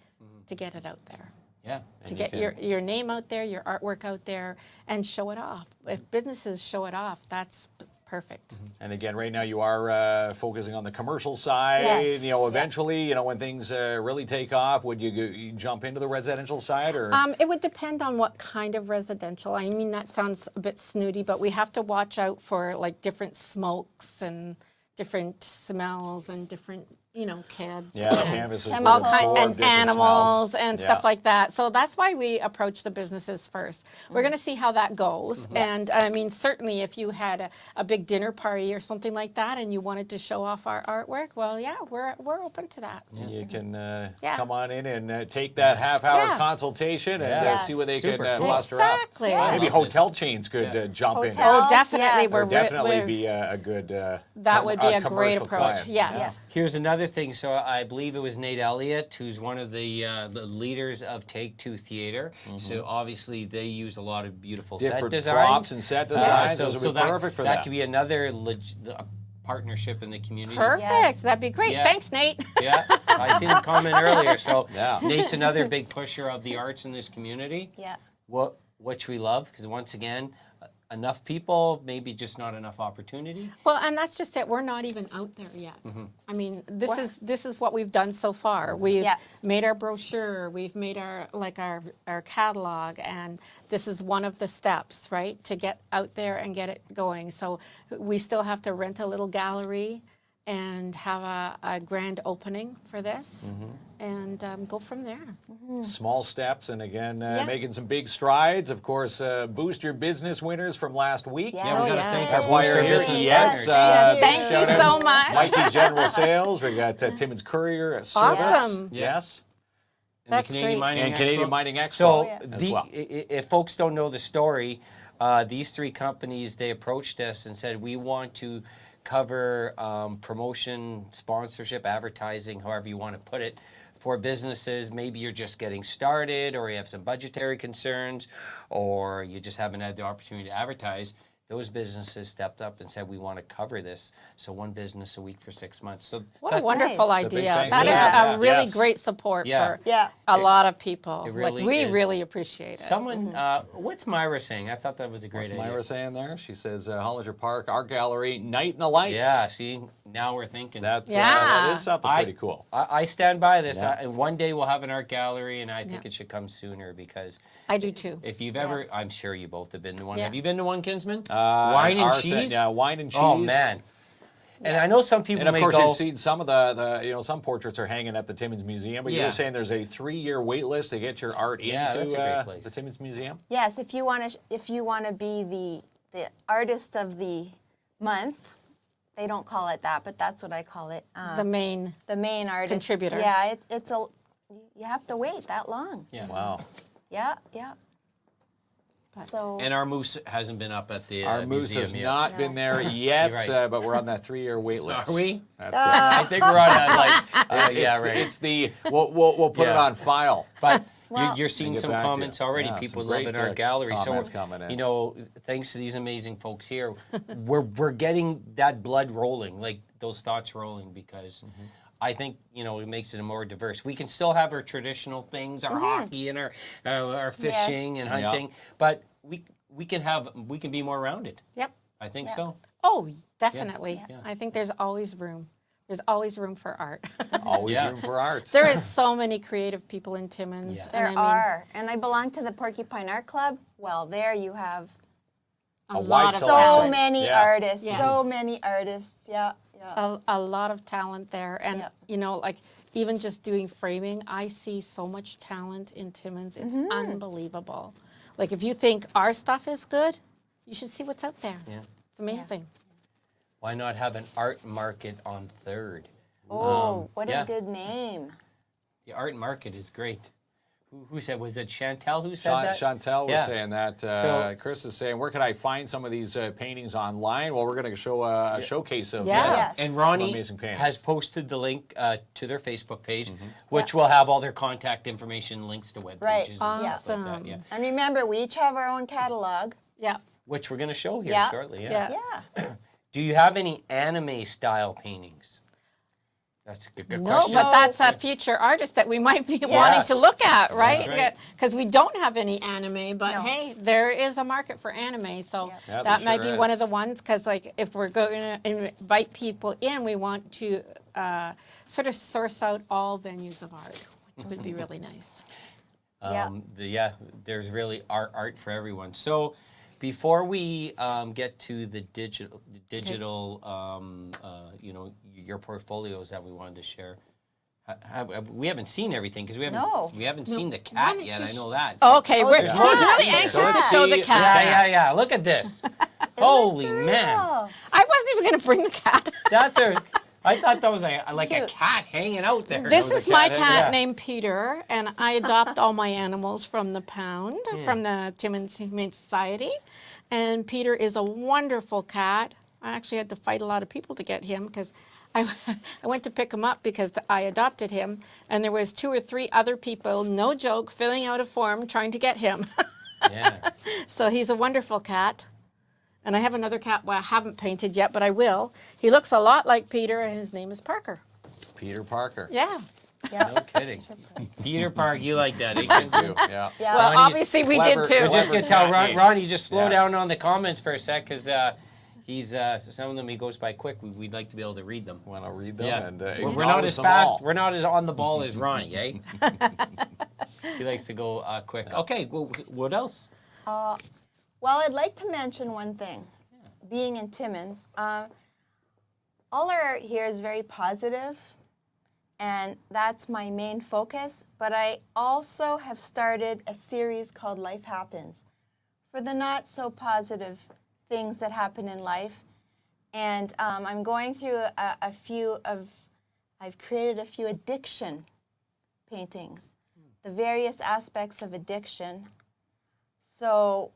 to get it out there. Yeah. To get your name out there, your artwork out there, and show it off. If businesses show it off, that's perfect. And again, right now you are focusing on the commercial side. Yes. You know, eventually, when things really take off, would you jump into the residential side, or? It would depend on what kind of residential. I mean, that sounds a bit snooty, but we have to watch out for like different smokes and different smells and different, kids. Yeah, the and canvases would chemicals. absorb and different animals smells. and Yeah. stuff like that. So that's why we approach the businesses first. We're going to see how that goes. And I mean, certainly if you had a big dinner party or something like that and you wanted to show off our artwork, well, yeah, we're open to that. You can Yeah. come on in and take that half-hour Yeah. consultation and Yes. see what they Super can cool. muster Exactly. up. Maybe I love hotel chains could jump in. Hotel. Oh, definitely. Yes. Would We're definitely we're- be a good. that would be a great commercial approach. client. Yes. Yeah. Here's another thing. So I believe it was Nate Elliott, who's one of the leaders of Take Two Theater. So obviously they use a lot of beautiful set Different design. props and set designs. Those would be that, perfect for that that. could be another partnership in the community. Perfect. Yes. That'd be great. Yeah. Thanks, Nate. Yeah, I seen him comment earlier. So Yeah. Nate's another big pusher of the arts in this community. Yeah. Which we love, because once again, enough people, maybe just not enough opportunity? Well, and that's just it. We're not even out there yet. I mean, this is what we've done so far. We've made our brochure, we've made our catalog, and this is one of the steps, right, to get out there and get it going. So we still have to rent a little gallery and have a grand opening for this, and go from there. Small steps, and again, making some big strides. Of course, Boost Your Business winners from last week. Yeah, we got to thank That's our why Boost you're Your here. Business Yes. winners. Thank you so much. Mikey General Sales. We got Timmins Courier Service. Awesome. Yes. And the That's Canadian great. Mining And Expo. Canadian Mining Expo So as well. if folks don't know the story, these three companies, they approached us and said, we want to cover promotion, sponsorship, advertising, however you want to put it, for businesses. Maybe you're just getting started, or you have some budgetary concerns, or you just haven't had the opportunity to advertise. Those businesses stepped up and said, we want to cover this. So one business a week for 6 months. So What a wonderful It's a big idea. thanks. That is Yeah. a really Yes. great support Yeah. for Yeah. a lot of people. It really like, we is. really appreciate it. someone, what's Myra saying? I thought that was a great What's idea. Myra saying there? She says Hollinger Park Art Gallery, Night in the Lights. Yeah, see, now we're thinking. That Yeah. is something I- pretty cool. I stand by this. Yeah. And one day we'll have an art gallery, and I think it should come sooner, because I do too. if you've ever, Yes. I'm sure you both have been to one. Yeah. Have you been to one, Kinsman? Wine and Art cheese? Yeah, wine and cheese. Oh man. And I know some people And of may course, go. you've seen some of the some portraits are hanging at the Timmins Museum, but Yeah. you're saying there's a 3-year wait list to get your art Yeah, into that's a great place. the Timmins Museum. Yes, if you want to be the artist of the month, they don't call it that, but that's what I call it. The main. The main artist Contributor. Yeah, you have to wait that long. Yeah. Wow. Yeah, yeah. So And our moose hasn't been up at the Our moose museum has yet. not been there yet, You're right. but we're on that 3-year wait list. Are we? That's I think we're on that. Like, yeah, right. It's the we'll put it Yeah. on file. But Well- you're seeing Get some back to comments you. already. Yeah, People some love great, in our gallery. So comments coming in. you know, thanks to these amazing folks here, we're getting that blood rolling, like those thoughts rolling, because I think, you know, it makes it more diverse. We can still have our traditional things, our hockey and our fishing and Yeah. hunting, but we can be more rounded. Yep. I think Yeah. so. Oh, definitely. Yeah. I think there's always room. There's always room for art. Always Yeah. room for art. There is so many creative people in Timmins. Yeah. there and I mean, are, and I belong to the Porcupine Art Club. Well, there you have a wide lot of selection. so talent. many Yeah. artists. Yes. So many artists. Yeah, yeah. A lot of talent there, and Yep. you know, like even just doing framing, I see so much talent in Timmins. It's unbelievable. Like if you think our stuff is good, you should see what's out there. Yeah. It's amazing. Why not have an art market on 3rd? Oh, what yeah. a good name. The art market is great. Who said, was it Chantel who said that? Chantel was Yeah. saying that. So- Chris is saying, where can I find some of these paintings online? Well, we're going to show a showcase of Yes. Yes. And some Ronnie amazing paintings. has posted the link to their Facebook page, which will have all their contact information, links to web Right. pages and stuff like that. Awesome. Yeah. And remember, we each have our own catalog. Yeah. Which we're going to show here Yeah. shortly. Yeah. Yeah. Do you have any anime style paintings? That's a good No, question. but that's a future artist that we might be wanting to look at, right? right. Because we don't have any anime, but No. hey, there is a market for anime, so Yeah. Yeah, that there might sure be one is. of the ones. Because like if we're going to invite people in, we want to sort of source out all venues of art, which would be really nice. Yeah. There's really art for everyone. So before we get to the digital, you know, your portfolios that we wanted to share, we haven't seen everything because we haven't seen the cat don't yet. you I know that. Okay, Oh, he's there's really more. anxious So to let's show the see- cat. Yeah. Look at this. Holy man. Oh, I wasn't even going to bring the cat. I thought that was like a Cute. cat hanging out there. This There was is a my yeah. cat named Peter, and I adopt all my animals from the pound, from the Timmins Humane Society. And Peter is a wonderful cat. I actually had to fight a lot of people to get him because I went to pick him up because I adopted him, and there was 2 or 3 other people, no joke, filling out a form trying to get him. Yeah. So he's a wonderful cat. And I have another cat I haven't painted yet, but I will. He looks a lot like Peter, and his name is Parker. Peter Parker. Yeah. Yeah. No kidding. Peter Park, you like that, eh, KINZ? Yeah. Yeah. Well, Ronnie's obviously we clever- did too. We're just Clever gonna tell cat names. Ronnie, just slow Yes. down on the comments for a sec, because he's some of them he goes by quick. We'd like to be able to read them. Want to read them? Yeah, And, we're not as acknowledge them fast. all. We're not as on the ball as Ronnie, eh? He likes to go quick. Okay, well, what else? Well, I'd like to mention one thing. Being in Timmins, all our art here is very positive, and that's my main focus. But I also have started a series called Life Happens for the not so positive things that happen in life. And I'm going through I've created a few addiction paintings, the various aspects of addiction. So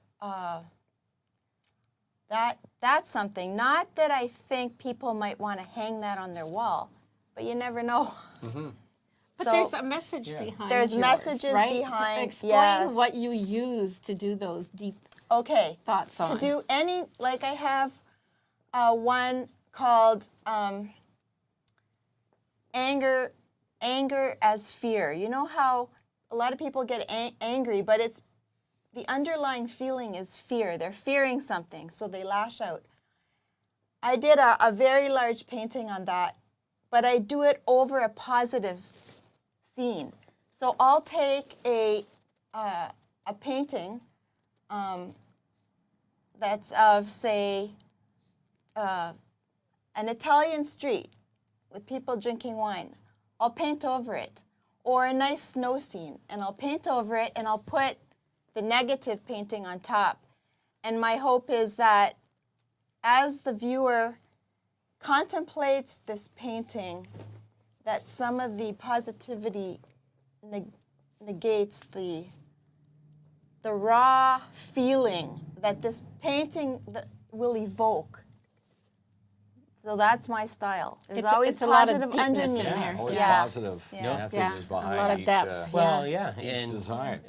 that's something. Not that I think people might want to hang that on their wall, but you never know. But So, there's a message behind there's yours, messages right? behind, Explain yes. what you use to do those deep Okay. thoughts on. To do any, like I have one called anger as fear. You know how a lot of people get angry, but it's the underlying feeling is fear. They're fearing something, so they lash out. I did a very large painting on that, but I do it over a positive scene. So I'll take a painting that's of, say, an Italian street with people drinking wine. I'll paint over it. Or a nice snow scene, and I'll paint over it, and I'll put the negative painting on top. And my hope is that as the viewer contemplates this painting, that some of the positivity negates the raw feeling that this painting will evoke. So that's my style. There's always it's a lot of positive deepness in underneath. there. Always Yeah. positive Yeah. messages Yeah. behind A lot of each, depth. Well, yeah, each and design.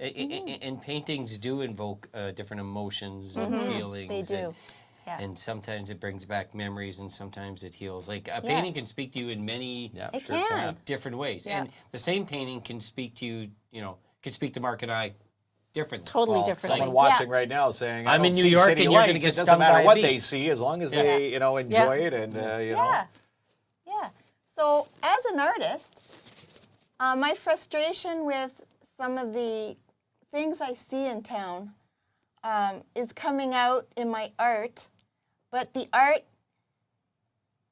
and paintings do invoke different emotions and feelings. They do. Yeah. And sometimes it brings back memories, and sometimes it heals. Like a painting Yes. can speak to you in many It can. different ways, Yeah. and the same painting can speak to you. Can speak to Mark and I differently. Totally Well, different. someone watching right now saying, I'm I in don't New see York city and you're gonna lights. get It doesn't stung matter by a what bee. they see, as long as they enjoy it and Yeah. So as an artist, my frustration with some of the things I see in town is coming out in my art, but the art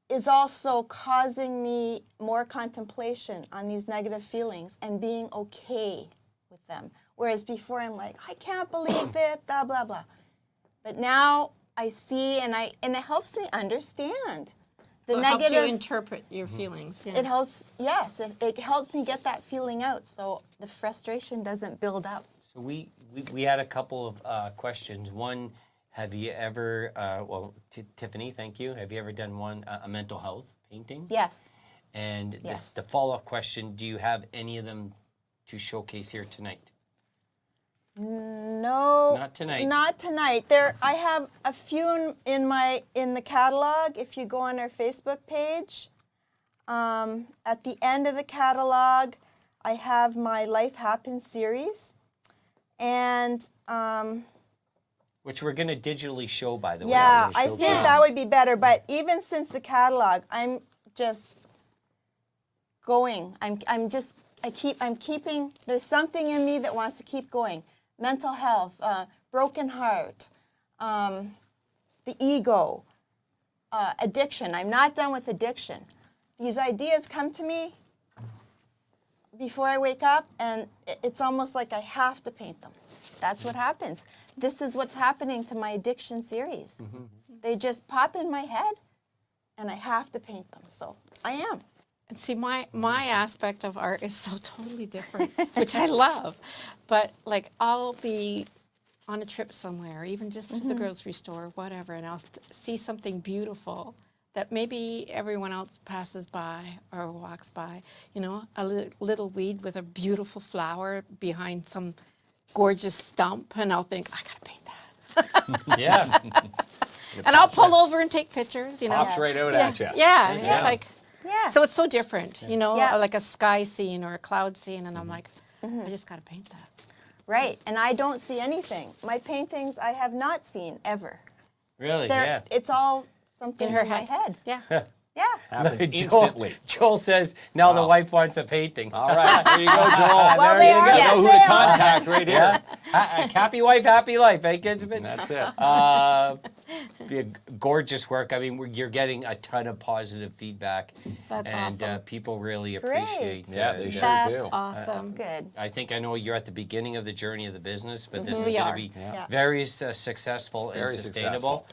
is also causing me more contemplation on these negative feelings and being okay with them. Whereas before I'm like, I can't believe that, blah, blah, blah. But now I see and it helps me understand the So it negative. helps you interpret your feelings. Yeah. It helps, yes, it helps me get that feeling out so the frustration doesn't build up. So we had a couple of questions. One, have you ever, Tiffany, thank you. Have you ever done a mental health painting? Yes. And Yes. the follow-up question, do you have any of them to showcase here tonight? No. Not tonight. Not tonight. I have a few in the catalog. If you go on our Facebook page, at the end of the catalog, I have my Life Happens series, and Which we're going to digitally show, by the way. yeah, I think that would be better. But even since the catalog, I'm just going. I'm keeping. There's something in me that wants to keep going. Mental health, broken heart, the ego, addiction. I'm not done with addiction. These ideas come to me before I wake up, and it's almost like I have to paint them. That's what happens. This is what's happening to my addiction series. They just pop in my head, and I have to paint them. So I am. And see, my aspect of art is so totally different, which I love. But like, I'll be on a trip somewhere, even just to the grocery store, or whatever, and I'll see something beautiful that maybe everyone else passes by or walks by. You know, a little weed with a beautiful flower behind some gorgeous stump, and I'll think, I gotta paint that. Yeah. And I'll pull over and take pictures. You know, Pops right out at you. yeah. It's like, Yeah. So it's so different, you know, Yeah. like a sky scene or a cloud scene, and I'm like, I just got to paint that. Right, and I don't see anything. My paintings I have not seen ever. Really? They're, It's all something In her my head. Yeah. Yeah. Happens Joel, instantly. Joel says now the Wow. wife wants a painting. All right, there you go, Joel. Well, there they you are go. You know for who to sale. contact right here. Happy wife, happy life, eh, Kinsman? That's it. Be a gorgeous work. I mean, you're getting a ton of positive feedback, That's and awesome. People really Great. appreciate. Yeah, they sure That's do. awesome. Good. I think I know you're at the beginning of the journey of the business, but this is We going to are. be Yeah. very successful Very and sustainable.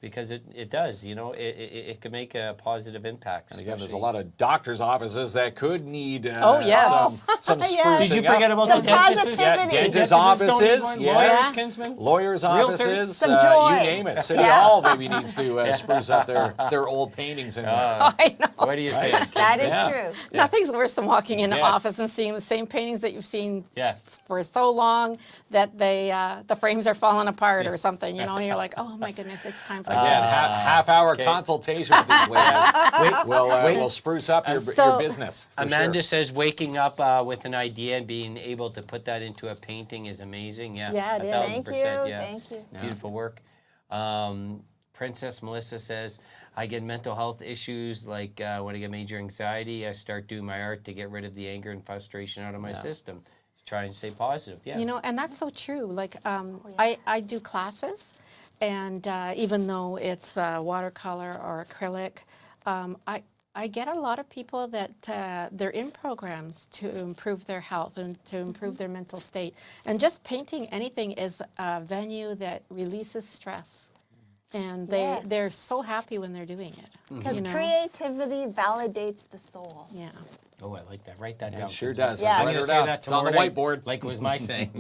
Because it does, you know, it can make a positive impact. And again, there's a especially- lot of doctors' offices that could need Oh, yes. some Yes. sprucing Did you up. forget about Some the dentists? positivity. Yeah, dentist Dentists don't need offices, one. yes. Lawyers, Yeah. Kinsman? Lawyers' offices, Some joy. you name it. City Yeah. Hall maybe needs to spruce up their old paintings in there. I know. What do you say? That is Yeah. true. Nothing's worse than walking in an Yeah. office and seeing the same paintings that you've seen Yeah. for so long that the frames are falling apart or something, you know, and you're like, oh my goodness, it's time for a Again, change. half-hour consultation with these ladies. We'll spruce up your So- business. for Amanda sure. says waking up with an idea and being able to put that into a painting is amazing. Yeah, Yeah, it is. 1000%, Thank you. yeah. Thank you. Beautiful work. Princess Melissa says, I get mental health issues like when I get major anxiety, I start doing my art to get rid of the anger and frustration out of my system. Try and stay positive. Yeah. You know, and that's so true. Like, I do classes, and even though it's watercolor or acrylic, I get a lot of people that they're in programs to improve their health and to improve their mental state. And just painting anything is a venue that releases stress. And Yes. they're so happy when they're doing it. Because you know? creativity validates the soul. Yeah. Oh, I like that. Write that It down. sure Kinsman. does. Yeah. I'm Write going her to say down. that It's on tomorrow the night, whiteboard. like was my saying.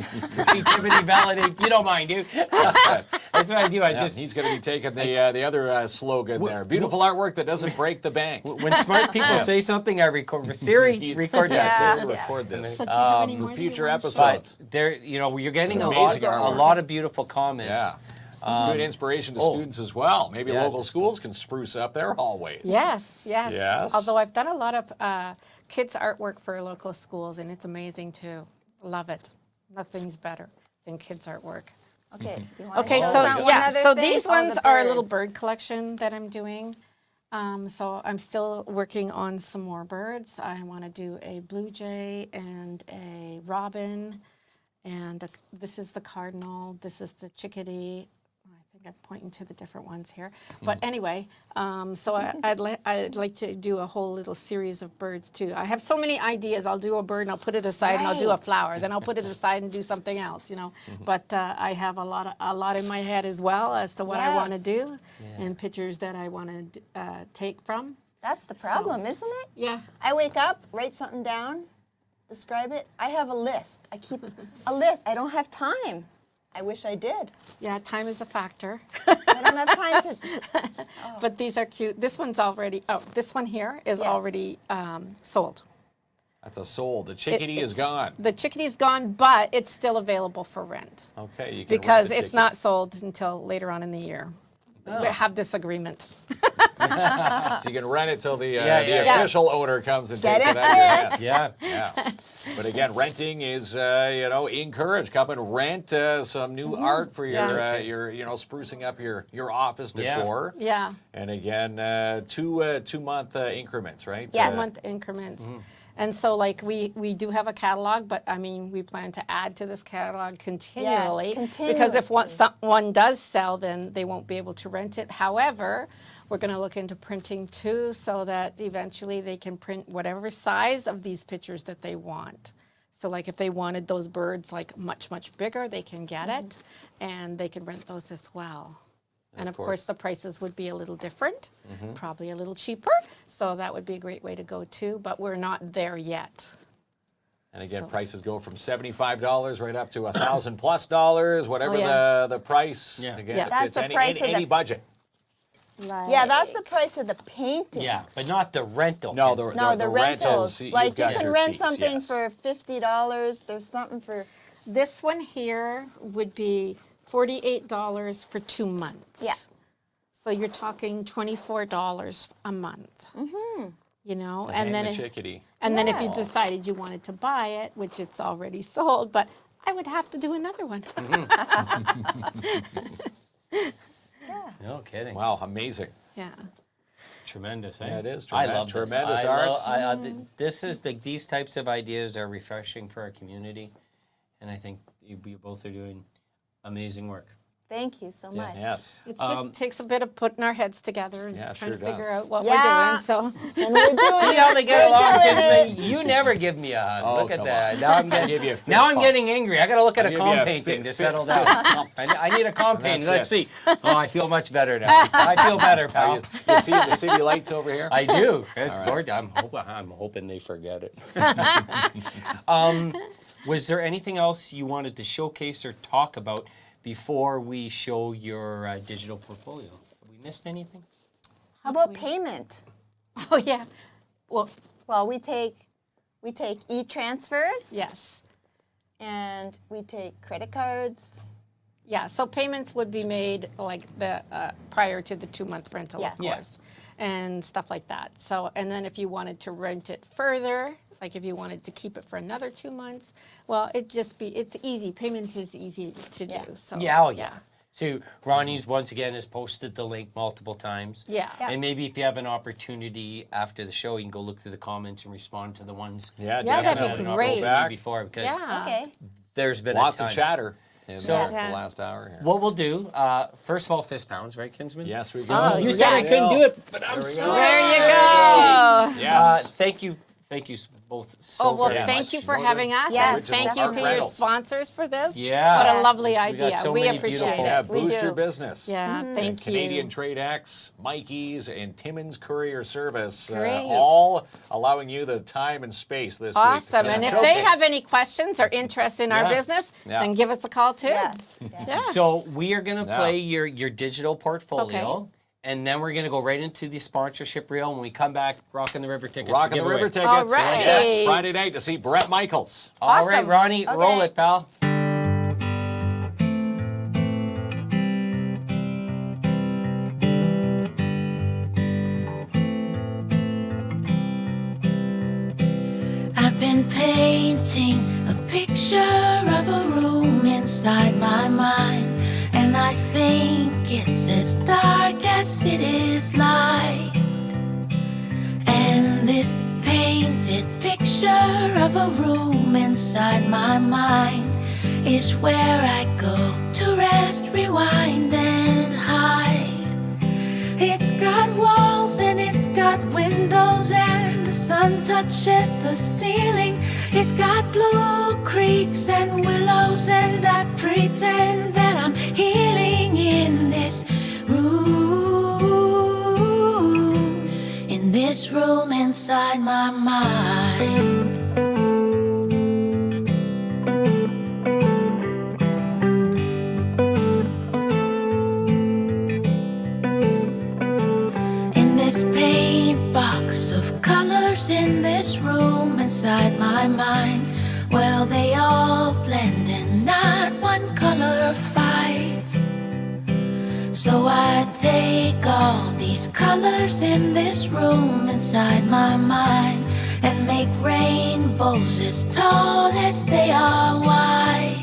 Creativity validate. You don't mind, dude. That's what I do. I Yeah, just he's going to be taking the other slogan there. Beautiful artwork that doesn't break the bank. when smart people Yes. say something, I record. Siri, record that. Yeah, Yeah. so record this So do you have any more for that you future wanna share? episodes. But there, you know, you're getting Amazing a artwork. lot of beautiful comments. Yeah. Good inspiration to oh. students as well. Maybe Yeah. local schools can spruce up their hallways. Yes, yes. Yes. Although I've done a lot of kids' artwork for local schools, and it's amazing too. Love it. Nothing's better than kids' artwork. Okay. You wanna Okay, show so us one yeah, other so thing? these Oh, ones the are a little birds. bird collection that I'm doing. So I'm still working on some more birds. I want to do a blue jay and a robin, and this is the cardinal. This is the chickadee. I think I'm pointing to the different ones here. But anyway, so I'd like to do a whole little series of birds too. I have so many ideas. I'll do a bird and I'll put it aside and I'll do a Right. flower. Then I'll put it aside and do something else, you know. But I have a lot in my head as well as to what I want to Yes. do and pictures that I want to take from. That's the problem, isn't it? Yeah. I wake up, write something down, describe it. I have a list. I keep a list. I don't have time. I wish I did. Yeah, time is a factor. I don't have time to. But these are cute. This one's already, this one here is Yeah. already sold. That's a soul. The chickadee is it's- gone. The chickadee's gone, but it's still available for rent. Okay, you can Because rent the it's not sold until later on in the year. We have this agreement. So you can rent it till the yeah. official owner comes and Get takes it? it out of your hands. Yeah. Yeah. But again, renting is, encouraged. Come and rent some new art for your, Yeah. your sprucing up your office Yeah. decor. Yeah, And again, two-month increments, right? Yes. 1-month increments. And so like we do have a catalog, but I mean, we plan to add to this catalog continually. Because if one does sell, then they won't be able to rent it. However, we're going to look into printing too, so that eventually they can print whatever size of these pictures that they want. So like if they wanted those birds like much, much bigger, they can get it and they can rent those as well. And of course the prices would be a little different, probably a little cheaper. So that would be a great way to go too, but we're not there yet. And again, So- prices go from $75 right up to $1,000+, whatever yeah. the price. Yeah. Again, Yeah. it That's fits the any, price of any the- budget. Yeah, that's the price of the painting. Yeah, but not the rental. No, Kinsman. No, the rentals. you've Like you got can your rent fees, something yes. for $50. There's something for. This one here would be $48 for 2 months. Yeah. So you're talking $24 a month. you know, Hang and then the chickadee. and then if you decided you wanted to buy it, which it's already sold, but I would have to do another one. No kidding. Wow, amazing. Yeah. Tremendous, eh? Yeah, it is I love tremendous this. arts. This is these types of ideas are refreshing for our community, and I think you both are doing amazing work. Thank you so much. Yes. It just takes a bit of putting our heads together and Yeah, trying sure to figure does. out what Yeah. we're doing. So And we're doing See how they get along? doing Kids? You never give me a hug. Oh, Look at come that. on. Now I'm I'll give you a getting, fist now I'm bump. getting angry. I got to look at I'll a give you comp a painting to fist settle bump. down. I need a comp painting. That's Let's it. see. Oh, I feel much better now. I feel better, pal. You see the city lights over here? I do. It's right. gorgeous. I'm hoping they forget it. Was there anything else you wanted to showcase or talk about before we show your digital portfolio? Have we missed anything? How about payment? oh yeah. Well, Well, we take e-transfers yes. and we take credit cards. Yeah, so payments would be made like the prior to the 2-month rental, Yes. of course, and stuff like that. So, and then if you wanted to rent it further, like if you wanted to keep it for another 2 months, well, it's easy. Payments is easy to do. Yeah. So Yeah, oh yeah. So Ronnie's once again has posted the link multiple times. Yeah. And maybe if you have an opportunity after the show, you can go look through the comments and respond to the ones Yeah, Yeah, that'd be definitely. not great. posted before, because Yeah. Okay. there's been Lots a of ton. chatter in So- the last hour here. What we'll do, first of all, fist pounds, right, Kinsman? Yes, we go. Oh, You said I yes. couldn't do it, but I'm There we strong. go. There you go. Yes. Thank you both so Oh, well, very thank much. you for Northern having us. Yes, And thank you Art to your Rentals. sponsors for this. Yeah. What a Yes. lovely We got idea. so We many appreciate beautiful- it. Yeah, We boost your do. business. Yeah, thank you. Canadian Trade X, Mikey's, and Timmins Courier Service, Great. all allowing you the time and space this week. Awesome. to And if showcase. they have any questions or interest in our Yeah. business, Yeah. then give us a call too. Yes. Yeah. So we are going to Yeah. play your digital portfolio. Okay. And then we're going to go right into the sponsorship reel. When we come back, Rockin' the River tickets. to Rockin' give the away. River tickets. All right. Yes, Friday night to see Brett Michaels. All right, Awesome. Ronnie, roll Okay. it, pal. I've been painting a picture of a room inside my mind, and I think it's as dark as it is light. And this painted picture of a room inside my mind is where I go to rest, rewind, and hide. It's got walls and it's got windows, and the sun touches the ceiling. It's got blue creeks and willows, and I pretend that I'm healing in this room, in this room inside my mind. In this paint box of colors, in this room inside my mind, well, they all blend and not one color fights. So I take all these colors in this room inside my mind and make rainbows as tall as they are wide.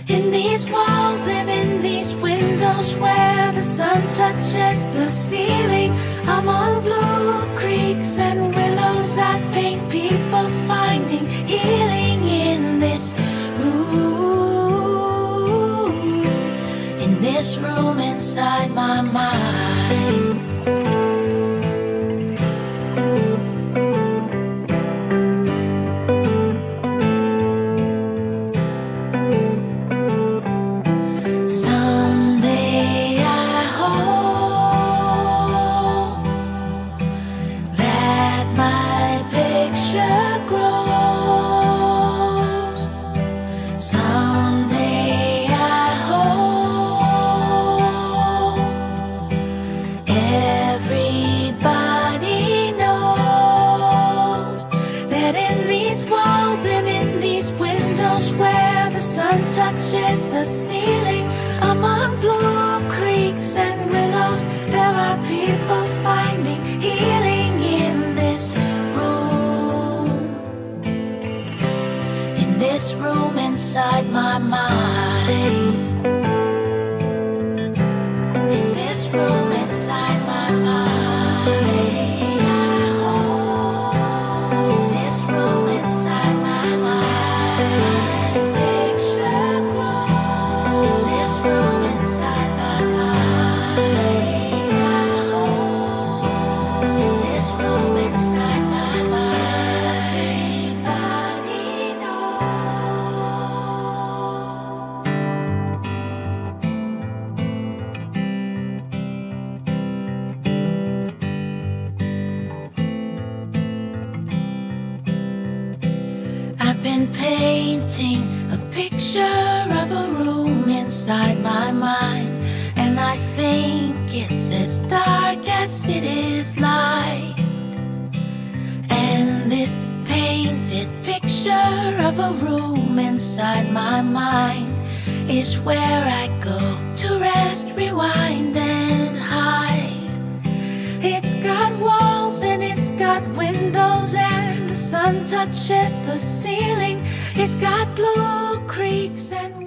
In these walls and in these windows where the sun touches the ceiling, among blue creeks and willows, I paint people finding healing in this room, in this room inside my mind. Someday I hope that my picture grows. Someday I hope painting a picture of a room inside my mind, and I think it's as dark as it is light. And this painted picture of a room inside my mind is where I go to rest, rewind, and hide. It's got walls and it's got windows, and the sun touches the ceiling. It's got blue creeks and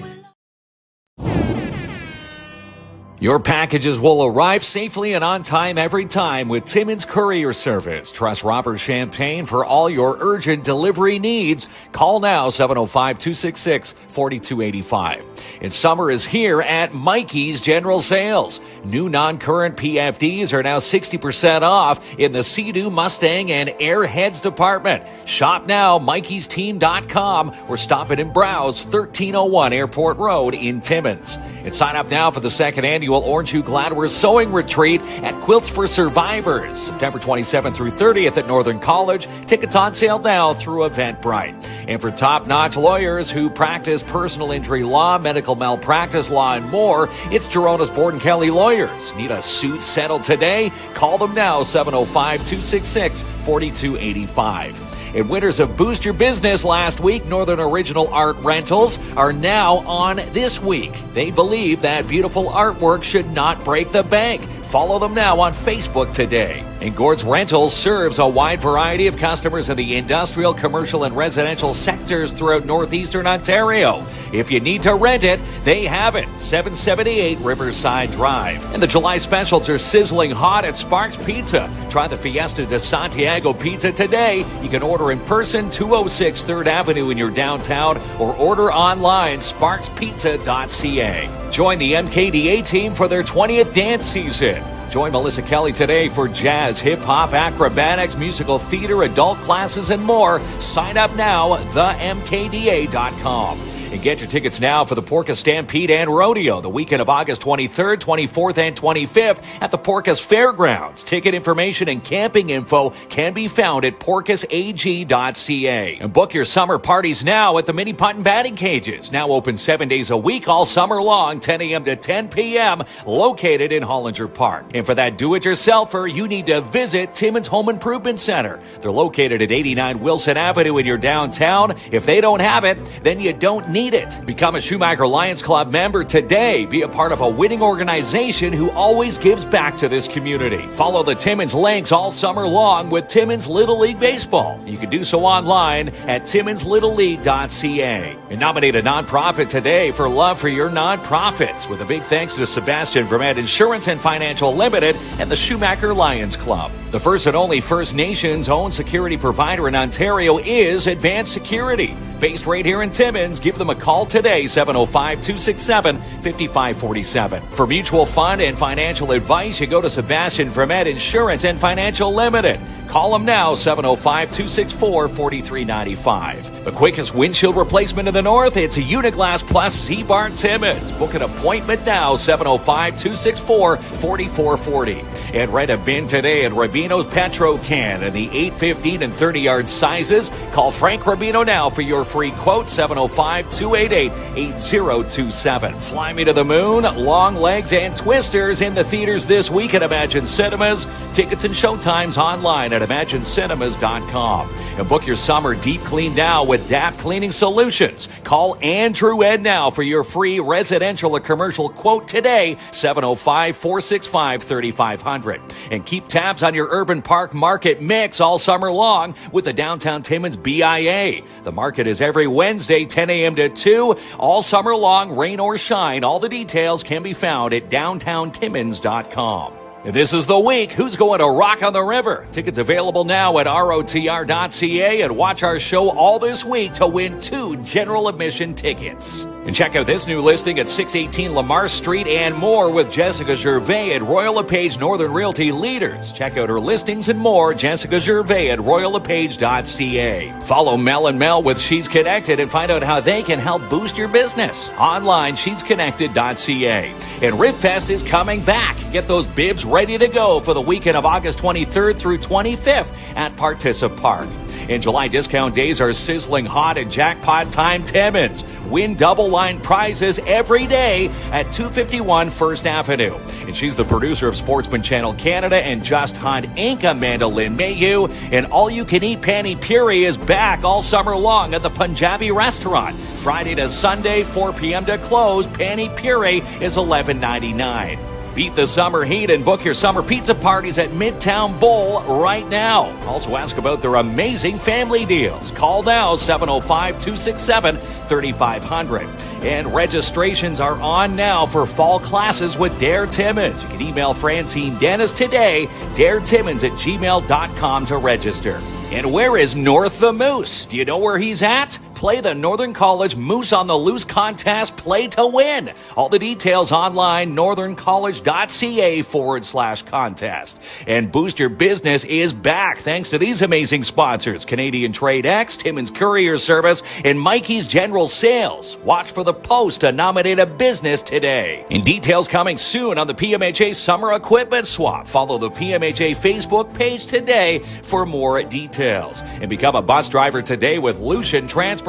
Your packages will arrive safely and on time every time with Timmins Courier Service. Trust Robert Champagne for all your urgent delivery needs. Call now, 705-266-4285. And summer is here at Mikey's General Sales. New non-current PFDs are now 60% off in the Sea-Doo, Mustang, and Airheads department. Shop now, MikeysTeam.com, or stop it and browse 1301 Airport Road in Timmins. And sign up now for the second annual Orange Hue Gladware Sewing Retreat at Quilts for Survivors, September 27th through 30th at Northern College. Tickets on sale now through Eventbrite. And for top-notch lawyers who practice personal injury law, medical malpractice law, and more, it's Gerona's Borden Kelly Lawyers. Need a suit settled today? Call them now, 705-266-4285. And winners of Boost Your Business last week, Northern Original Art Rentals, are now on this week. They believe that beautiful artwork should not break the bank. Follow them now on Facebook today. And Gord's Rentals serves a wide variety of customers in the industrial, commercial, and residential sectors throughout northeastern Ontario. If you need to rent it, they have it. 778 Riverside Drive. And the July specials are sizzling hot at Sparks Pizza. Try the Fiesta de Santiago pizza today. You can order in person, 206 3rd Avenue in your downtown, or order online, sparkspizza.ca. Join the MKDA team for their 20th dance season. Join Melissa Kelly today for jazz, hip-hop, acrobatics, musical theater, adult classes, and more. Sign up now, themkda.com. And get your tickets now for the Porcus Stampede and Rodeo, the weekend of August 23rd, 24th, and 25th at the Porcus Fairgrounds. Ticket information and camping info can be found at porcusag.ca. And book your summer parties now at the Mini Putt and Batting Cages, now open 7 days a week all summer long, 10 a.m. to 10 p.m., located in Hollinger Park. And for that do-it-yourselfer, you need to visit Timmins Home Improvement Center. They're located at 89 Wilson Avenue in your downtown. If they don't have it, then you don't need it. Become a Schumacher Lions Club member today. Be a part of a winning organization who always gives back to this community. Follow the Timmins Lynx all summer long with Timmins Little League Baseball. You can do so online at timminslittleleague.ca. And nominate a nonprofit today for Love for Your Nonprofits, with a big thanks to Sebastian Vermette Insurance and Financial Limited and the Schumacher Lions Club. The first and only First Nations-owned security provider in Ontario is Advanced Security. Based right here in Timmins, give them a call today, 705-267-5547. For mutual fund and financial advice, you go to Sebastian Vermette Insurance and Financial Limited. Call them now, 705-264-4395. The quickest windshield replacement in the north, it's a Uniglass Plus Z-Bar Timmins. Book an appointment now, 705-264-4440. And rent a bin today at Rubino's Petro Can in the 8, 15, and 30-yard sizes. Call Frank Rubino now for your free quote, 705-288-8027. Fly Me to the Moon, Long Legs, and Twisters in the theaters this week at Imagine Cinemas. Tickets and showtimes online at ImagineCinemas.com. And book your summer deep clean now with DAP Cleaning Solutions. Call Andrew Ed now for your free residential or commercial quote today, 705-465-3500. And keep tabs on your Urban Park Market mix all summer long with the Downtown Timmins BIA. The market is every Wednesday, 10 a.m. to 2, all summer long, rain or shine. All the details can be found at downtowntimmins.com. This is the week. Who's going to rock on the river? Tickets available now at ROTR.ca, and watch our show all this week to win 2 general admission tickets. And check out this new listing at 618 Lamar Street and more with Jessica Gervais at Royal LePage Northern Realty Leaders. Check out her listings and more, Jessica Gervais at RoyalLePage.ca. Follow Mel and Mel with She's Connected and find out how they can help boost your business. Online, she'sconnected.ca. And RibFest is coming back. Get those bibs ready to go for the weekend of August 23rd through 25th at Participe Park. And July discount days are sizzling hot at Jackpot Time Timmins. Win double line prizes every day at 251 First Avenue. And she's the producer of Sportsman Channel Canada and Just Hunt Inc. Amanda Lynn Mayhew. And all-you-can-eat Pani Puri is back all summer long at the Punjabi restaurant. Friday to Sunday, 4 p.m. to close. Pani Puri is $11.99. Beat the summer heat and book your summer pizza parties at Midtown Bowl right now. Also ask about their amazing family deals. Call now, 705-267-3500. And registrations are on now for fall classes with Dare Timmins. You can email Francine Dennis today, daretimmins@gmail.com to register. And where is North the Moose? Do you know where he's at? Play the Northern College Moose on the Loose contest. Play to win. All the details online, northerncollege.ca/contest. And Boost Your Business is back thanks to these amazing sponsors: Canadian Trade X, Timmins Courier Service, and Mikey's General Sales. Watch for the post to nominate a business today. And details coming soon on the PMHA Summer Equipment Swap. Follow the PMHA Facebook page today for more details. And become a bus driver today with Lucian Transportation.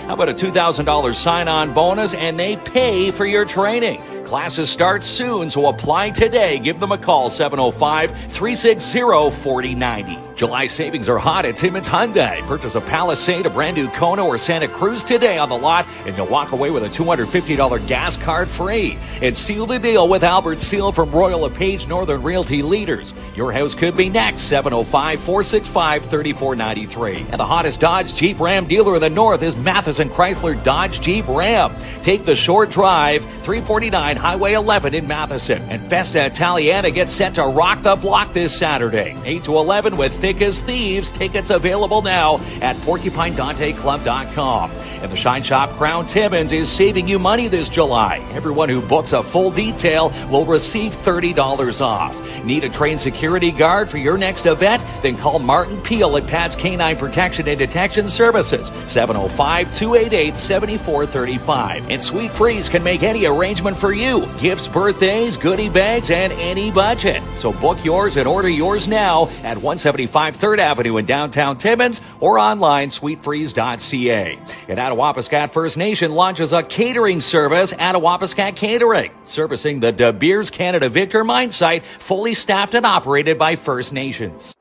How about a $2,000 sign-on bonus, and they pay for your training? Classes start soon, so apply today. Give them a call, 705-360-4090. July savings are hot at Timmins Hyundai. Purchase a Palisade, a brand new Kona, or Santa Cruz today on the lot, and you'll walk away with a $250 gas card free. And seal the deal with Albert Seal from Royal LePage Northern Realty Leaders. Your house could be next, 705-465-3493. And the hottest Dodge Jeep Ram dealer in the north is Matheson Chrysler Dodge Jeep Ram. Take the short drive, 349 Highway 11 in Matheson. And Festa Italiana gets set to rock the block this Saturday, 8 to 11 with Thick as Thieves. Tickets available now at PorcupineDanteClub.com. And the Shine Shop Crown Timmins is saving you money this July. Everyone who books a full detail will receive $30 off. Need a trained security guard for your next event? Then call Martin Peel at Pat's Canine Protection and Detection Services, 705-288-7435. And Sweet Freeze can make any arrangement for you. Gifts, birthdays, goodie bags, and any budget. So book yours and order yours now at 175 3rd Avenue in downtown Timmins or online sweetfreeze.ca. And Attawapiskat First Nation launches a catering service, Attawapiskat Catering, servicing the De Beers Canada Victor mine site, fully staffed and operated by First Nations.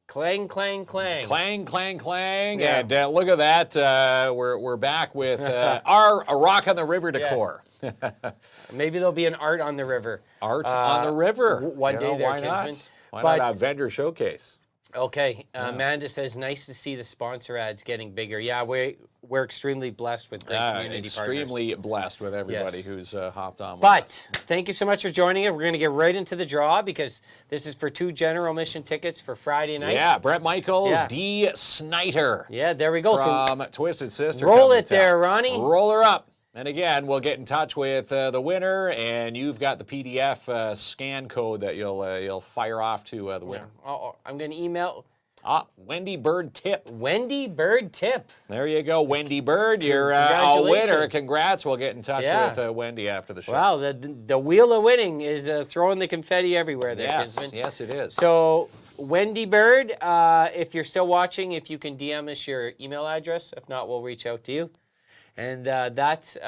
Clang, clang, clang. Clang, clang, clang. Yeah. And look at that. We're back with our Rock on the River decor. Maybe there'll be an Art on the River. Art on the River. One day there, why not? Kinsman. Why not a vendor showcase? Okay, Amanda says, nice to see the sponsor ads getting bigger. Yeah, we're extremely blessed with great community extremely partners. blessed with everybody Yes. who's hopped on with But us. thank you so much for joining us. We're going to get right into the draw because this is for 2 general mission tickets for Friday night. Yeah, Brett Michaels, Yeah. D. Snyder. Yeah, there we go. From Twisted Sister. Roll coming it to town. there, Ronnie. Roll her up. And again, we'll get in touch with the winner, and you've got the PDF scan code that you'll fire off to the winner. Oh, I'm going to email. Wendy Bird Tip. Wendy Bird Tip. There you go, Wendy Bird. You're a Congratulations. winner. Congrats. We'll get in touch Yeah. with Wendy after the show. Wow, the wheel of winning is throwing the confetti everywhere there, Yes, Kinsman. yes, it is. So, Wendy Bird, if you're still watching, if you can DM us your email address. If not, we'll reach out to you. And that's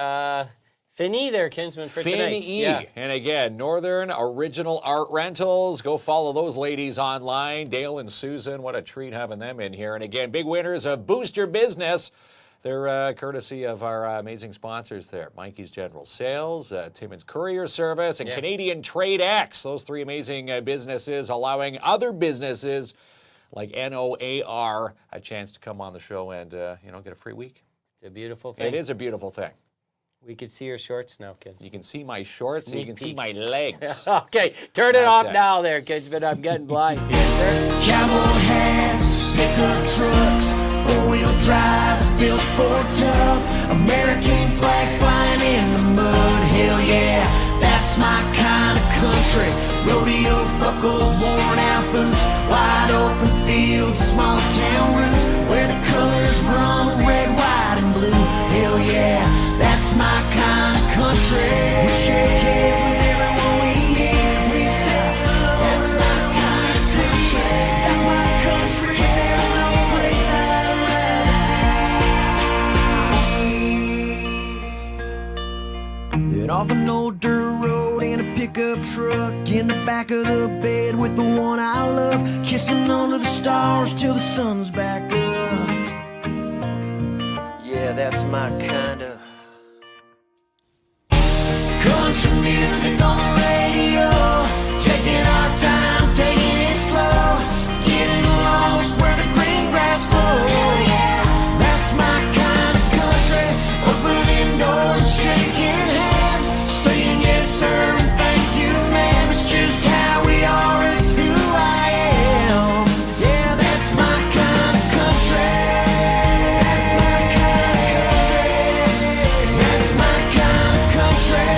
Finny there, Kinsman, for tonight. Finny E. And again, Northern Original Art Rentals. Go follow those ladies online. Dale and Susan, what a treat having them in here. And again, big winners of Boost Your Business. They're courtesy of our amazing sponsors there. Mikey's General Sales, Timmins Courier Service, and Canadian Trade X. Those 3 amazing businesses allowing other businesses like NOAR a chance to come on the show and, get a free week. It's a beautiful thing. It is a beautiful thing. We could see your shorts now, kids. You can see my shorts, Sneak you can see peek. my legs. Okay, turn it That's off it. now there, kids, but I'm getting blind. Cowboy hats, pickup trucks, 4-wheel drives built for tough. American flags flying in the mud, hell yeah, that's my kind of country. Rodeo buckles, worn out boots, wide open fields, small town roots, where the colors run red, white, and blue. Hell yeah, that's my kind of country. We shake hands with everyone we meet. We say, that's my kind of country. That's my country. an old dirt road and a pickup truck. In the back of the bed with the one I love. Kissing under the stars till the sun's back up. Yeah, that's my kind of country music on the radio. Taking our time, taking it slow. Getting lost where the green grass grows. That's my kind of country. Opening doors, shaking hands, saying yes sir and thank you ma'am. It's just how we are, it's who I am. Yeah, that's my kind of country. That's my kind of country. That's my kind of country.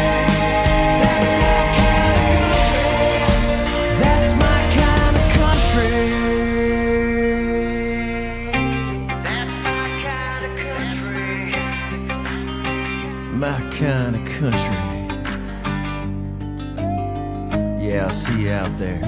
That's my kind of country. That's my kind of country. My kind of country. Yeah, I'll see you out there.